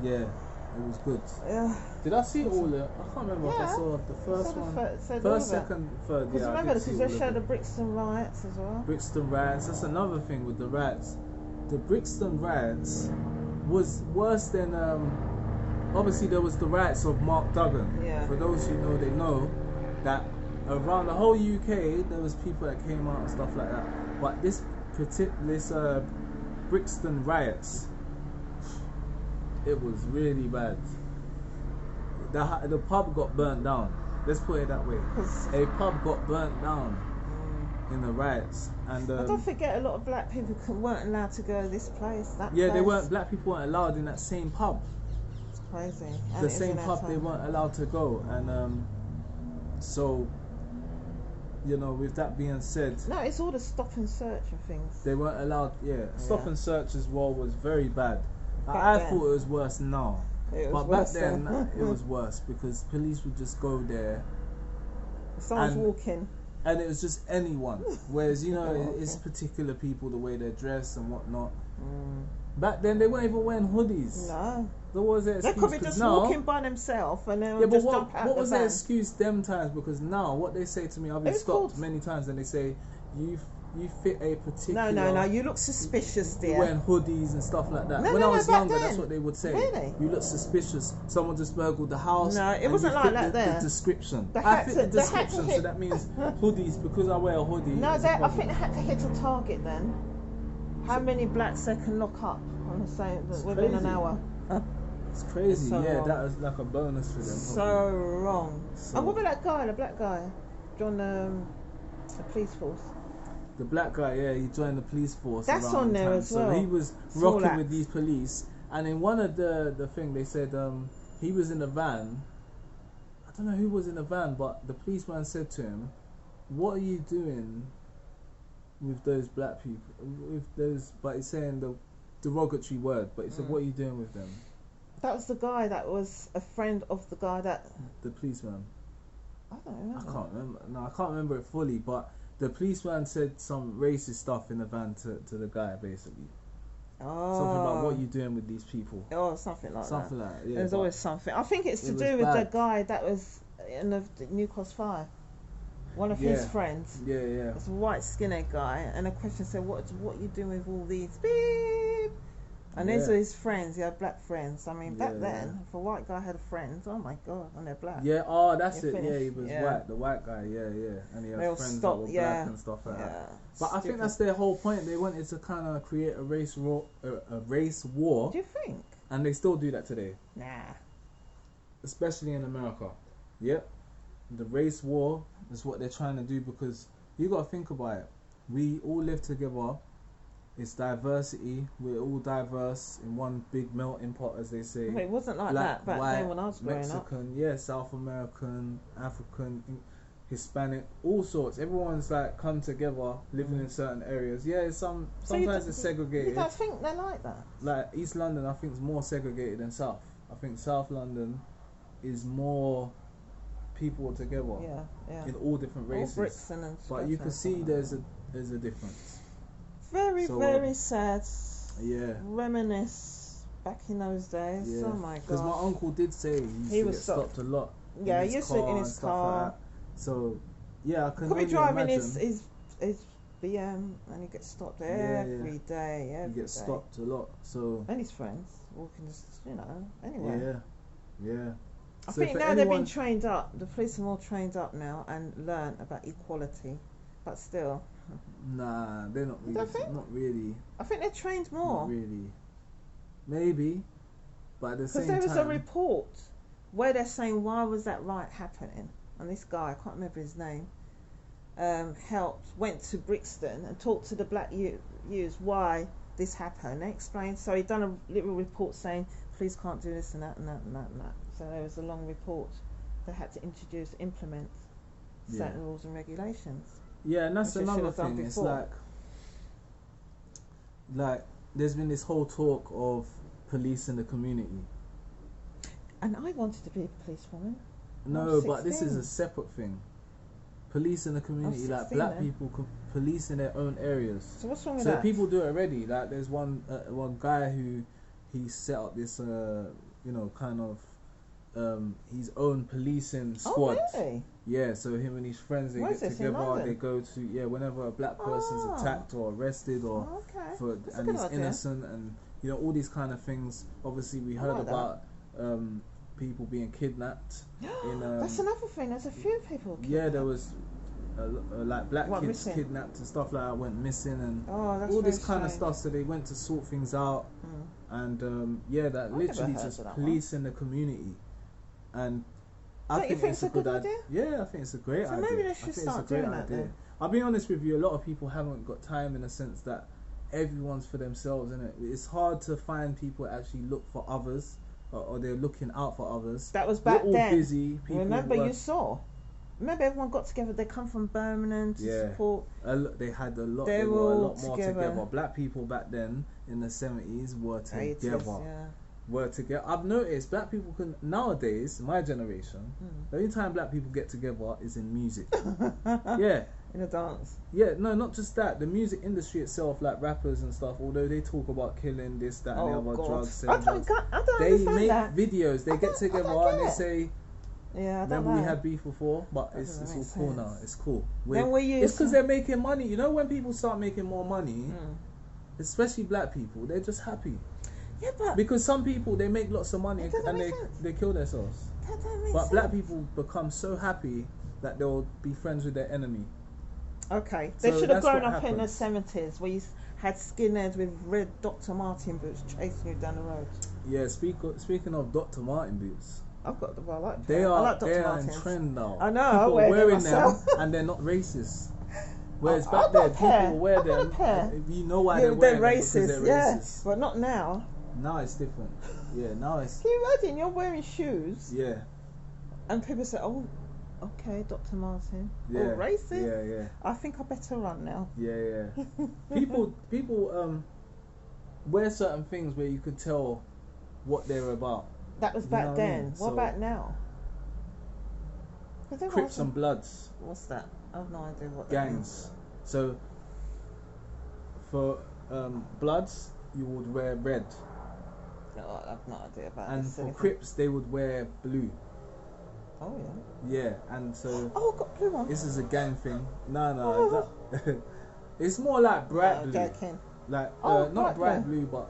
yeah, it was good. Yeah. Did I see all the? I can't remember if I Yeah. saw the first Said the one, fir- said all of first, it. second, third. Because Yeah, I remember, did see because they all of showed the it. Brixton riots as well. Brixton riots. That's another thing with the riots. The Brixton riots was worse than. Obviously, there was the riots of Mark Duggan. Yeah. For those who know, they know that around the whole UK there was people that came out and stuff like that. But this Brixton riots, it was really bad. The pub got burnt down. Let's put it that way. 'Cause- A pub got burnt down in the riots, and But don't forget, a lot of black people weren't allowed to go to this place. That yeah, place. they weren't. Black people weren't allowed in that same pub. It's crazy. And The it is same in our pub they time. weren't allowed to go, and so you know, with that being said, No, it's all the stop and search and things. they weren't allowed. Yeah, stop Yeah. and search as well was very bad. Back I then. thought it was worse now. It was But back worse then, it was worse because police would just go there If someone's and- walking. and it was just anyone. Whereas, you know, it's particular people, the way they're dressed and whatnot. Back then, they weren't even wearing hoodies. No. There was an They excuse could be 'cause just now, walking by themselves and then yeah, but just jump out what the was the van. excuse them times? Because now, what they say to me, I've been It's stopped called- many times, and they say you fit a particular. No. You look suspicious, You're dear. wearing hoodies and stuff like that. No, when no, I no, was back younger, then. that's what they would say. Really? You look suspicious. Someone just burgled the house. No, it and wasn't you like fit that there. The description. They I had fit to- the they had to description, hit- so that means hoodies because I wear a hoodie. No, is a I problem. think they had to hit a target then. How many blacks they can lock up on the same within an crazy. hour? It's crazy. So yeah, wrong. that was like a bonus for them. So wrong. So- And what about that guy, the black guy, joined the police force? The black guy, yeah, he joined the police force. That's around on the there time. as So well. he was Small rocking axe. with these police, and in one of the thing they said he was in a van. I don't know who was in the van, but the policeman said to him, "What are you doing with those black people? With those?" But he's saying the derogatory word. But he said, "What are you doing with them?" That was the guy that was a friend of the guy that The policeman. I don't remember. I can't remember. No, I can't remember it fully. But the policeman said some racist stuff in the van to the guy, basically. Oh. Something about what you doing with these people. Oh, something like Something that. like that. Yeah, There's but- always something. I think it's to it do was with bad. the guy that was in the Newcastle fire. One of his Yeah. friends. Yeah, yeah. This white skinhead guy, and the question said, "What you doing with all these beep?" And these Yeah. are his friends. He had black friends. I mean, back Yeah, then, yeah. if a white guy had friends, oh my god, and they're black. Yeah, oh, that's You're it. Yeah, he finished. was Yeah. white, the white guy. Yeah, yeah, and he They had all friends stop- that were yeah. black and stuff like that. Yeah. But I think Stupid. that's their whole point. They wanted to kind of create a race war, Do you think? and they still do that today, Nah. especially in America. Yep, the race war is what they're trying to do because you got to think about it. We all live together. It's diversity. We're all diverse in one big melting pot, as they say. It wasn't like Black, that back white, then when I was growing up. Mexican, yeah, South American, African, Hispanic, all sorts. Everyone's like come together, living in certain areas. Yeah, So you sometimes d- it's You segregated. don't think they're like that? Like East London, I think is more segregated than South. I think South London is more people together Yeah, yeah. in all different All races. Brixton and But you can stuff see like there's that. a difference. Very, So, very sad. Yeah. Reminisce back in those days. Yeah. Oh my Because my god. uncle did say he used He to was get stopped. stopped a lot. Yeah, in he his used to in car his and stuff car. like that. So yeah, I can Could be only driving imagine. his BM and he gets stopped Yeah, every day. He Every gets day. stopped a lot. So And his friends walking just, anywhere. yeah. I So think for now they've been anyone- trained up. The police are more trained up now and learn about equality. But still, Nah, they're not You really. don't think? Not really. I think they're trained Not more. really. Maybe, but at the Because same there was a time, report where they're saying, why was that riot happening? And this guy, I can't remember his name, went to Brixton and talked to the black youths why this happened. They explained, so he'd done a little report saying, police can't do this and that and that and that and that. So there was a long report. They had to implement certain Yeah. rules and regulations. yeah, and that's Which they should another have done thing. It's before. like there's been this whole talk of police in the community. And I wanted to be a policewoman. No, was but this is 16. a separate thing. Police in the community, like 16 black then. people, police in their own areas. So what's wrong with So that? people do it already. Like there's one guy who he set up this kind of his own policing squad. Oh, really? Yeah, so him and his friends they Where's get this, in together. London? They go to whenever a black person's Oh. attacked or arrested or Oh, okay. That's a and good he's idea. innocent and all these kind of things. Obviously, we I heard like that. about people being kidnapped. That's another thing. There's a few people. Yeah, there was like black What, kids missing? kidnapped and stuff like that went missing and Oh, that's all very this kind of strange. stuff. So they went to sort things out Mm. and that I never literally heard just of that one. police in the community and. I Don't you think it's it's a good idea? Yeah, I think it's a great So idea. maybe they I should think it's start a great doing that idea. then. I'll be honest with you, a lot of people haven't got time in the sense that everyone's for themselves, innit? It's hard to find people that actually look for others or they're looking out for others. That was We're back all then. busy. People Remember, work, you saw. Remember, everyone got together. They come from Birmingham to Yeah. support. they had a lot. They They were were a all lot more together. together. Black people back then in the 70s were 80s, together. yeah. were together, I've noticed black people can nowadays, my generation, the only time black people get together is in music. Yeah. In a dance. Yeah, no, not just that. The music industry itself, like rappers and stuff, although they talk about killing this, that, and the other, drugs, I don't they understand make that. videos. They get together and they say, yeah, I don't remember know. we had beef before, but it's all cool now. It's cool. It's because they're making money. You know, when people start making more money, especially black people, they're just happy. Yeah, but because some people, they make lots of money and they kill themselves. That don't make but sense. Black people become so happy that they'll be friends with their enemy. Okay, So they should have that's grown what up in the happens. 70s where you had skinheads with red Dr. Martin boots chasing you down the road. Yeah, speaking of Dr. Martin boots, I've got the I like they I are like Dr. in Martens. trend now. I know, people I are wear them wearing myself. them and they're not racist. Whereas I've back got then, a pair. people wear I've got a them. pair. You know why Yeah, they're wearing them racist, because they're yeah, racist. but not now. Now it's different. Yeah, now it's Can you imagine you're wearing shoes yeah. and people say, "Oh, okay, Dr. Martin, Yeah, oh, racist." yeah. I think I better run now. Yeah. people wear certain things where you could tell what they're about. That was You know back what I then. mean? What So- about now? 'Cause there Crips wasn't- and Bloods, What's that? I have no idea what that means. gangs. So for Bloods, you would wear red, No, I have no idea about and this. for Anything. Crips they would wear blue. Oh yeah. Yeah, and so Oh, I've got blue on. this is a gang thing. No, it's more like bright No, blue, joking. like Oh, not bright blue. blue, but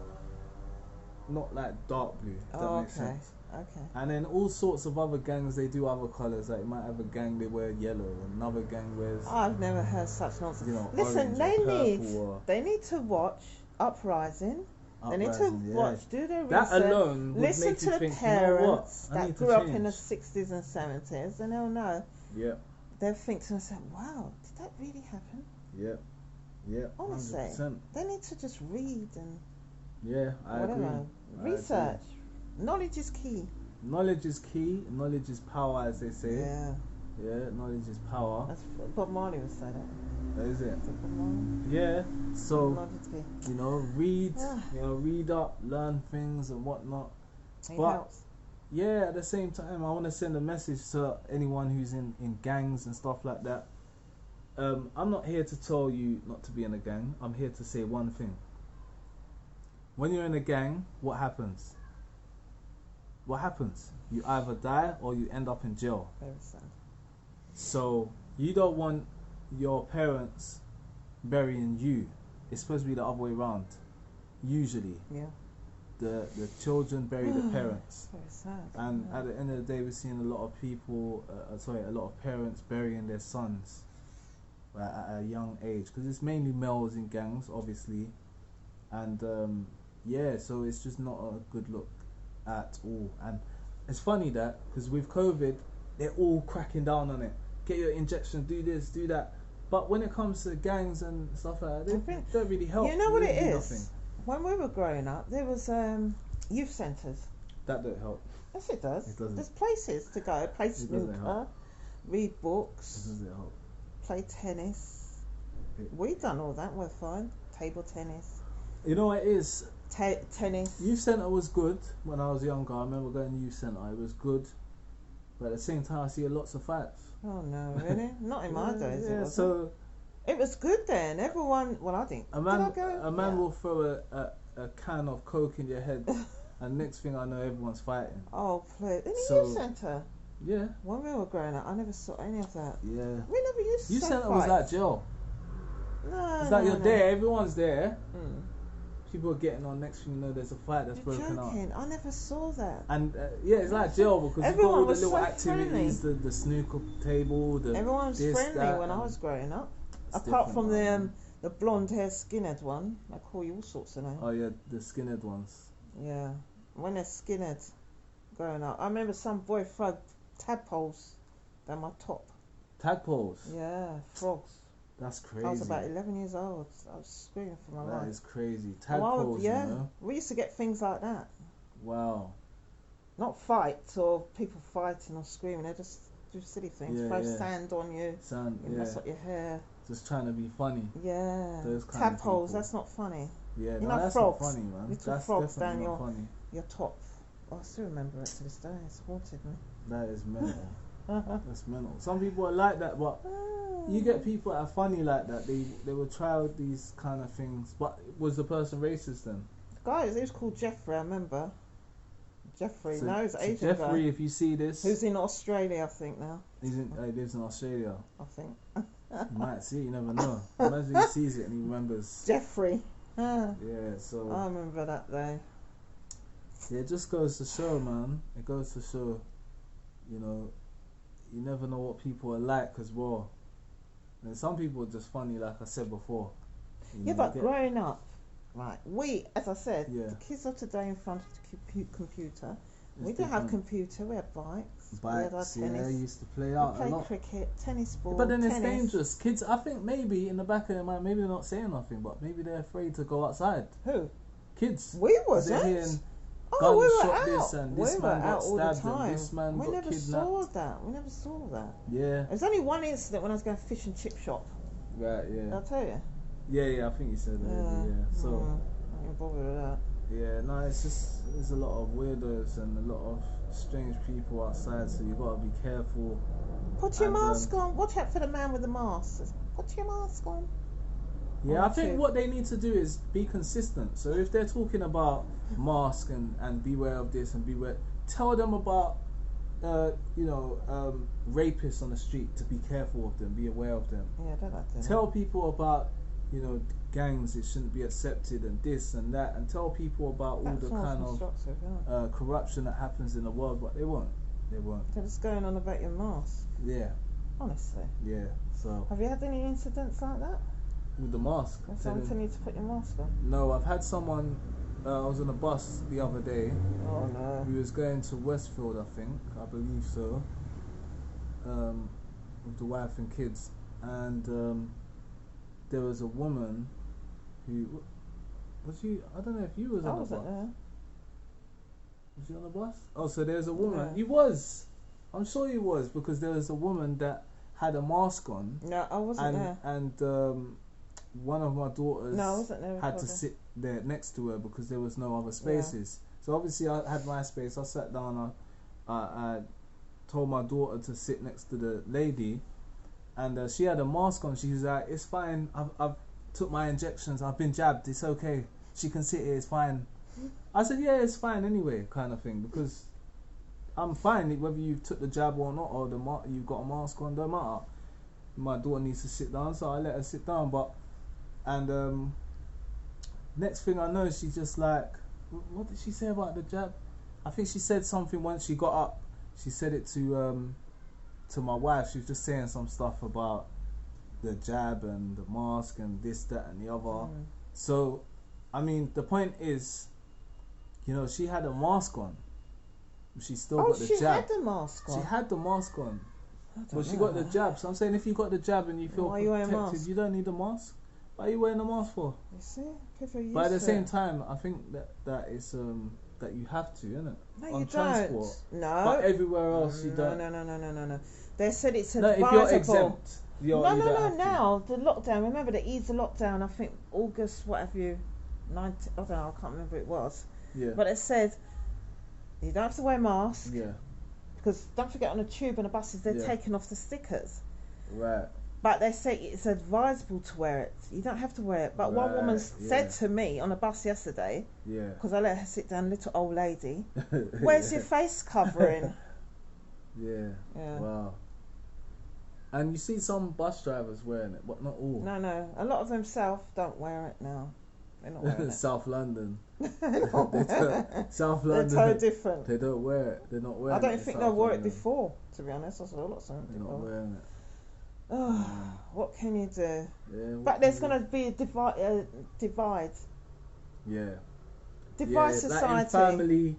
not like dark blue. If that Oh, makes okay. sense. Okay. And then all sorts of other gangs, they do other colours. Like you might have a gang they wear yellow, another gang wears I've never heard such nonsense. you know Listen, orange or they need to watch Uprising. They need to Uprising, yeah. watch, do their That research, alone would listen make to you the think, you know what? parents I need that to grew up in the change. 60s and 70s, and they'll know. Yeah, They'll think to themselves, "Wow, did that really happen?" yeah. Honestly, 100%. they need to just read and Yeah, I whatever. agree. Research. Knowledge is key. Knowledge is key. Knowledge is power, as they say. Yeah. Yeah, knowledge is power. That's Bob Marley would say that. That is it. Is it Bob Marley? Yeah. So Knowledge is key. you know, read. Yeah. Read up, learn things and whatnot. It But- helps. Yeah, at the same time, I want to send a message to anyone who's in gangs and stuff like that. I'm not here to tell you not to be in a gang. I'm here to say one thing. When you're in a gang, what happens? What happens? You either die or you end up in jail. Very sad. So you don't want your parents burying you. It's supposed to be the other way around. Usually, Yeah. the children bury the parents. Very sad. And Yeah. at the end of the day, we're seeing a lot of people, a lot of parents burying their sons at a young age, because it's mainly males in gangs, obviously, and yeah, so it's just not a good look at all. And it's funny that because with COVID, they're all cracking down on it. Get your injection, do this, do that. But when it comes to gangs and stuff like that, they don't really help. You know what They it do is? nothing. When we were growing up, there was youth centres. That don't help. Yes, it does. It doesn't. There's places to go, play It doesn't snooker, help. read It books, doesn't help. play tennis. It- We done all that. We're fine. Table tennis, You know what it is? tennis. Youth centre was good when I was younger. I remember going to youth centre. It was good, but at the same time, I see lots of fights. Oh no, really? Not in my days. It Yeah, wasn't. so It was good then. Everyone. Well, I think. a man, Did I go? a man Yeah. will throw a can of coke in your head, and next thing I know, everyone's fighting. Oh, please. In the So- youth centre. Yeah, When we were growing up, I never saw any of that. yeah. We never used to Youth have centre was fights. like jail. No, It's like no, you're no. there, everyone's there. Mm. People are getting on. Next thing you know, there's a fight that's You're broken out. joking. I never saw that. And yeah, it's like jail because you've got Everyone all the was little so activities, the snooker table, the Everyone was this, friendly that, when I and was growing up. it's Apart different from now. the blonde hair skinhead one, I call you all sorts of names. Oh yeah, the skinhead ones. Yeah, when they're skinheads growing up, I remember some boy threw tadpoles down my top. Tadpoles. Yeah, frogs. That's crazy. I was about 11 years old. I was screaming for my That life. is crazy. And I would- Tadpoles, yeah, you know. we used to get things like that. Wow. Not fights or people fighting or screaming. They just do silly things. Yeah, Throw yeah. sand on you. Son, You yeah. mess up your hair. Just trying to be funny. Yeah. Those kind of Tadpoles. people. That's not funny. Yeah, You no, know, that's frogs. not funny, man. Little That's frogs definitely down not your- funny. your top. I still remember it to this day. It's haunted me. That is mental. That's mental. Some people are like that, but you get people that are funny like that. They will try out these kind of things. But was the person racist then? The guy, he was called Jeffrey, I remember. Jeffrey, So, no, he's an so Asian Jeffrey, guy. if you see this, Who's in Australia, I think now. he lives in Australia. I think. You might see, you never know. Imagine he sees it and he remembers. Jeffrey. Yeah, so I remember that day. yeah, it just goes to show, man. It goes to show, you know, you never know what people are like as well. And some people are just funny, like I said before. Yeah, but growing up, right, as I said, Yeah. the kids of today in front of the computer, we It's didn't have different. computer, we had bikes, we had our Bikes, yeah, tennis, used to play we out a played lot. cricket, tennis ball, But then it's tennis. dangerous. Kids, I think maybe in the back of their mind, maybe they're not saying nothing, but maybe they're afraid to go outside. Who? Kids. We They're wasn't. hearing Oh, we were gunshot out. this and this we were man got out all the stabbed and time. this man We got never kidnapped. saw that. We never saw that. Yeah. There was only one incident when I was going to fish and chip shop. Right, Did yeah. I tell you? Yeah, I think you said that. Yeah. So, I ain't bothered with that. yeah, no, it's just, there's a lot of weirdos and a lot of strange people outside, so you gotta be careful. Put your And, mask on. Watch out for the man with the mask. Says, put your mask on. Yeah, I On think tube. what they need to do is be consistent. So if they're talking about mask and beware of this and beware, tell them about, rapists on the street to be careful of them, be aware of them. Yeah, I don't like that. Tell people about, gangs, it shouldn't be accepted and this and that, and tell people about all That's the all kind of constructive, yeah. corruption that happens in the world, but they won't. They're just going on about your mask. Yeah, Honestly. yeah. So Have you had any incidents like that? with the mask, When someone telling you to put your mask on? no, I've had someone. I was on a bus the other day. Oh no. We was going to Westfield, I believe so, with the wife and kids, and there was a woman who was you. I don't know if you was I on the wasn't bus. there. Was you on the bus? Oh, so there's a woman. No. You was. I'm sure you was, because there was a woman that had a mask on, No, I wasn't there. and one of my daughters No, I wasn't there. had to sit there next to her because there was no other spaces. So obviously I had my space. I sat down. I told my daughter to sit next to the lady, and she had a mask on. She was like, "It's fine. I've took my injections. I've been jabbed. It's okay. She can sit here. It's fine." I said, "Yeah, it's fine anyway," kind of thing, because I'm fine whether you took the jab or not, or you've got a mask on. Don't matter. My daughter needs to sit down, so I let her sit down. And next thing I know, she's just like, what did she say about the jab? I think she said something once she got up. She said it to my wife. She was just saying some stuff about the jab and the mask and this, that, and the other. So, I mean, the point is, she had a mask on. She still got the she jab. had the mask on. She had the mask on, I don't but she know got the that. jab. So I'm saying, if you got the jab and you feel Why are you wearing a protected, mask? you don't need a mask. Why are you wearing a mask for? You see, people are used But at the to same it. time, I think that is that you have to, isn't it? No, on you transport. don't. No. But everywhere else, you don't. No. They said it's No, advisable. if you're exempt, you don't have to. Now the lockdown. Remember, they eased the lockdown. I think August, what have you, 19. I don't know. I can't remember it was. Yeah. But it said you don't have to wear a mask. Yeah. Because don't forget, on the tube and the buses, they're Yeah. taking off the stickers. Right. But they say it's advisable to wear it. You don't have to wear it. But one woman Right, yeah. said to me on a bus yesterday, Yeah. because I let her sit down, little old lady, "Where's your face covering?" Yeah. Yeah. Wow. And you see some bus drivers wearing it, but not all. No. A lot of them don't wear it now. They're not wearing it. South London. They're not They wearing don't- it. South They're London. totally different. They don't wear it. They're not wearing I it. don't in think South they wore it London. before, to be honest. I saw lots of They're not people. wearing it. Oh, what can you do? Yeah. But there's going to be a divide. Yeah. Divide Like society. in family,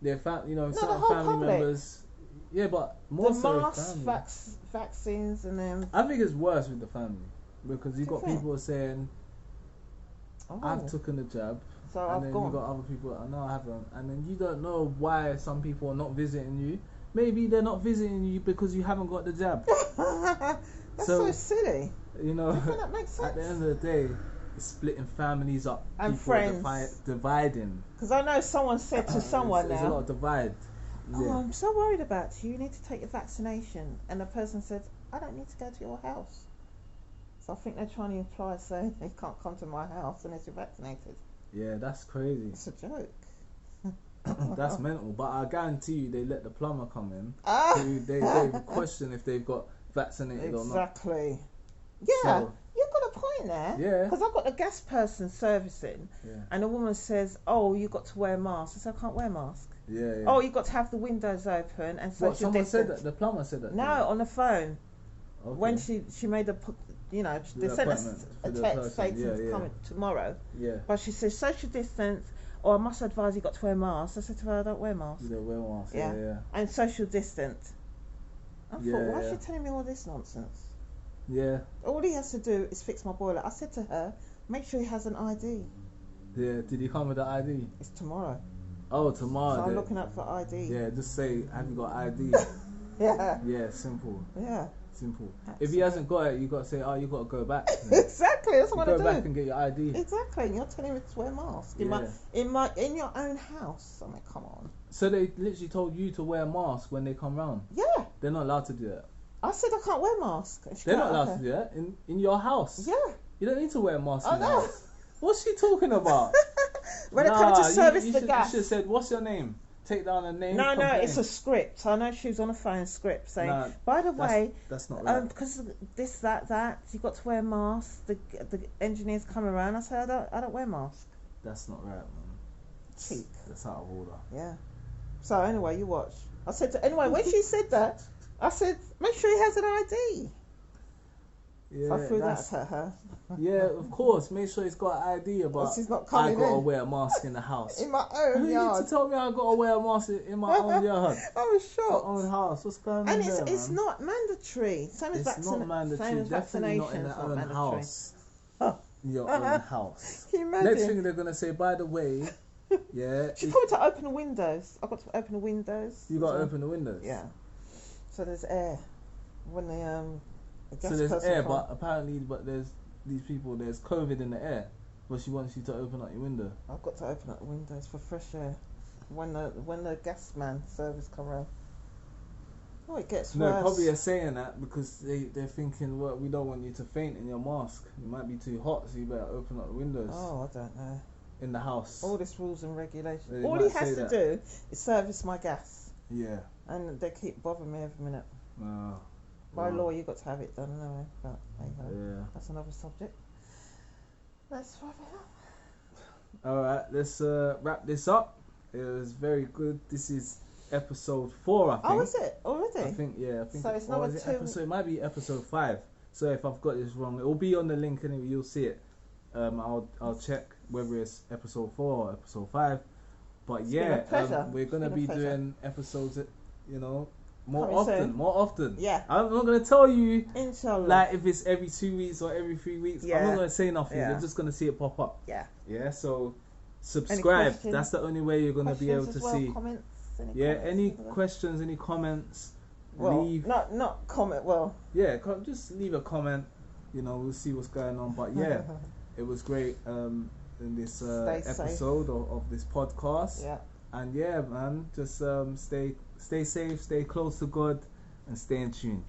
the certain whole family public. members. Yeah, but more The so masks, family. vaccines, and then. I think it's worse with the family, because you've Do you got think? people saying, Oh, I've taken the jab, so and I've then gone. you've got other people that no, I haven't, and then you don't know why some people are not visiting you. Maybe they're not visiting you because you haven't got the jab. That's so silly. You know, Do you think that makes sense? at the end of the day, It's splitting families up. And people are friends. dividing. Because I know someone said to someone there's a lot now, of divide. "Oh, Yeah. I'm so worried about you. You need to take your vaccination." And the person said, "I don't need to go to your house." So I think they're trying to imply, say they can't come to my house unless you're vaccinated. Yeah, that's crazy. It's a joke. That's mental. But I guarantee you, they let the plumber come in. Ah. They question if they've got vaccinated or not. Exactly. Yeah, So, you've got a point there. Yeah. Because I've got a gas person servicing, Yeah. and the woman says, "Oh, you've got to wear a mask." I said, "I can't wear a mask." Yeah. "Oh, you've got to have the windows open and social What? Someone distance." said that. The plumber said that. No, on the phone. Okay. When she made they The sent us appointment a for the text person. saying Yeah, to yeah. come tomorrow. Yeah. But she says social distance, or I must advise you got to wear a mask. I said to her, "I don't wear masks." You don't wear masks. Yeah. Yeah. And social distance. I Yeah, thought, why is yeah. she telling me all this nonsense? Yeah. All he has to do is fix my boiler. I said to her, make sure he has an ID. Yeah. Did he come with the ID? It's tomorrow. Oh, tomorrow. So I'm looking up for ID. Yeah. Just say, have you got ID? Yeah. Yeah. Simple. Yeah. Simple. Absolutely. If he hasn't got it, you got to say, oh, you got to go back. Exactly. That's what I Go do. back and get your ID. Exactly. And you're telling me to wear a mask Yeah. in your own house. I mean, come on. So they literally told you to wear a mask when they come round. Yeah. They're not allowed to do that. I said I can't wear a mask. And she They're goes, not allowed "Okay." to do that in your house. Yeah. You don't need to wear a mask I in your know. house. What's she talking about? When it comes to service you the should, gas. You should have said, what's your name? Take down a name. No, complain. it's a script. I know she was on a phone script saying, Nah, by the way, that's not right. because this, that, you've got to wear a mask. The engineers come around. I said, I don't wear a mask. That's not right, man. Cheek. That's out of order. Yeah. So anyway, you watch. I said anyway, when she said that, I said, make sure he has an ID. Yeah, So I threw that at her. Yeah, of course. Make sure he's got an ID about. She's not I coming gotta in. wear a mask in the house. In my Who own you yard. to tell me I gotta wear a mask in my own yard? I was My shocked. own house. What's going on And there, it's man? not mandatory. Same as It's not mandatory. Same as Definitely not in vaccinations, their not own mandatory. house. Oh. In your own house. Can you Next imagine? thing they're gonna say, by the way, yeah, She told me to open the windows. I've got to open the windows. you gotta So- open the windows. Yeah. So there's air when the gas So there's person air, comes. but apparently, there's these people. There's COVID in the air, but she wants you to open up your window. I've got to open up the windows for fresh air when the gas man service come around. Oh, it gets No, worse. probably they're saying that because they're thinking, well, we don't want you to faint in your mask. It might be too hot, so you better open up the windows Oh, I don't know. in the house. All this rules and regulations. They All might he say has to that. do is service my gas, Yeah. and they keep bothering me every minute. By Wow. law, you've got to have it done anyway. But there you go. Yeah. That's another subject. Let's wrap it up. All right, let's wrap this up. It was very good. This is episode 4, I think. Oh, is it already? I think, yeah. I think. So it's or number is it 2. Episode, it might be episode 5. So if I've got this wrong, it will be on the link anyway. You'll see it. I'll check whether it's episode 4 or episode 5. But It's yeah, been a pleasure. we're gonna It's been be a pleasure. doing episodes, more Coming often. soon. More often. Yeah. I'm not gonna tell you Inshallah. like if it's every 2 weeks or every 3 weeks. I'm Yeah. not gonna say nothing. Yeah. You're just gonna see it pop up. Yeah. Yeah. So subscribe. questions? That's the only way you're gonna be able Questions to as well, see. Comments? Yeah. comments? Any questions? Any comments? Well, leave. not comment. Well, Yeah. Just leave a comment. We'll see what's going on. But yeah, it was great. In this Stay safe. episode of this podcast. yeah. And yeah, man, just stay safe, stay close to God, and stay in tuned.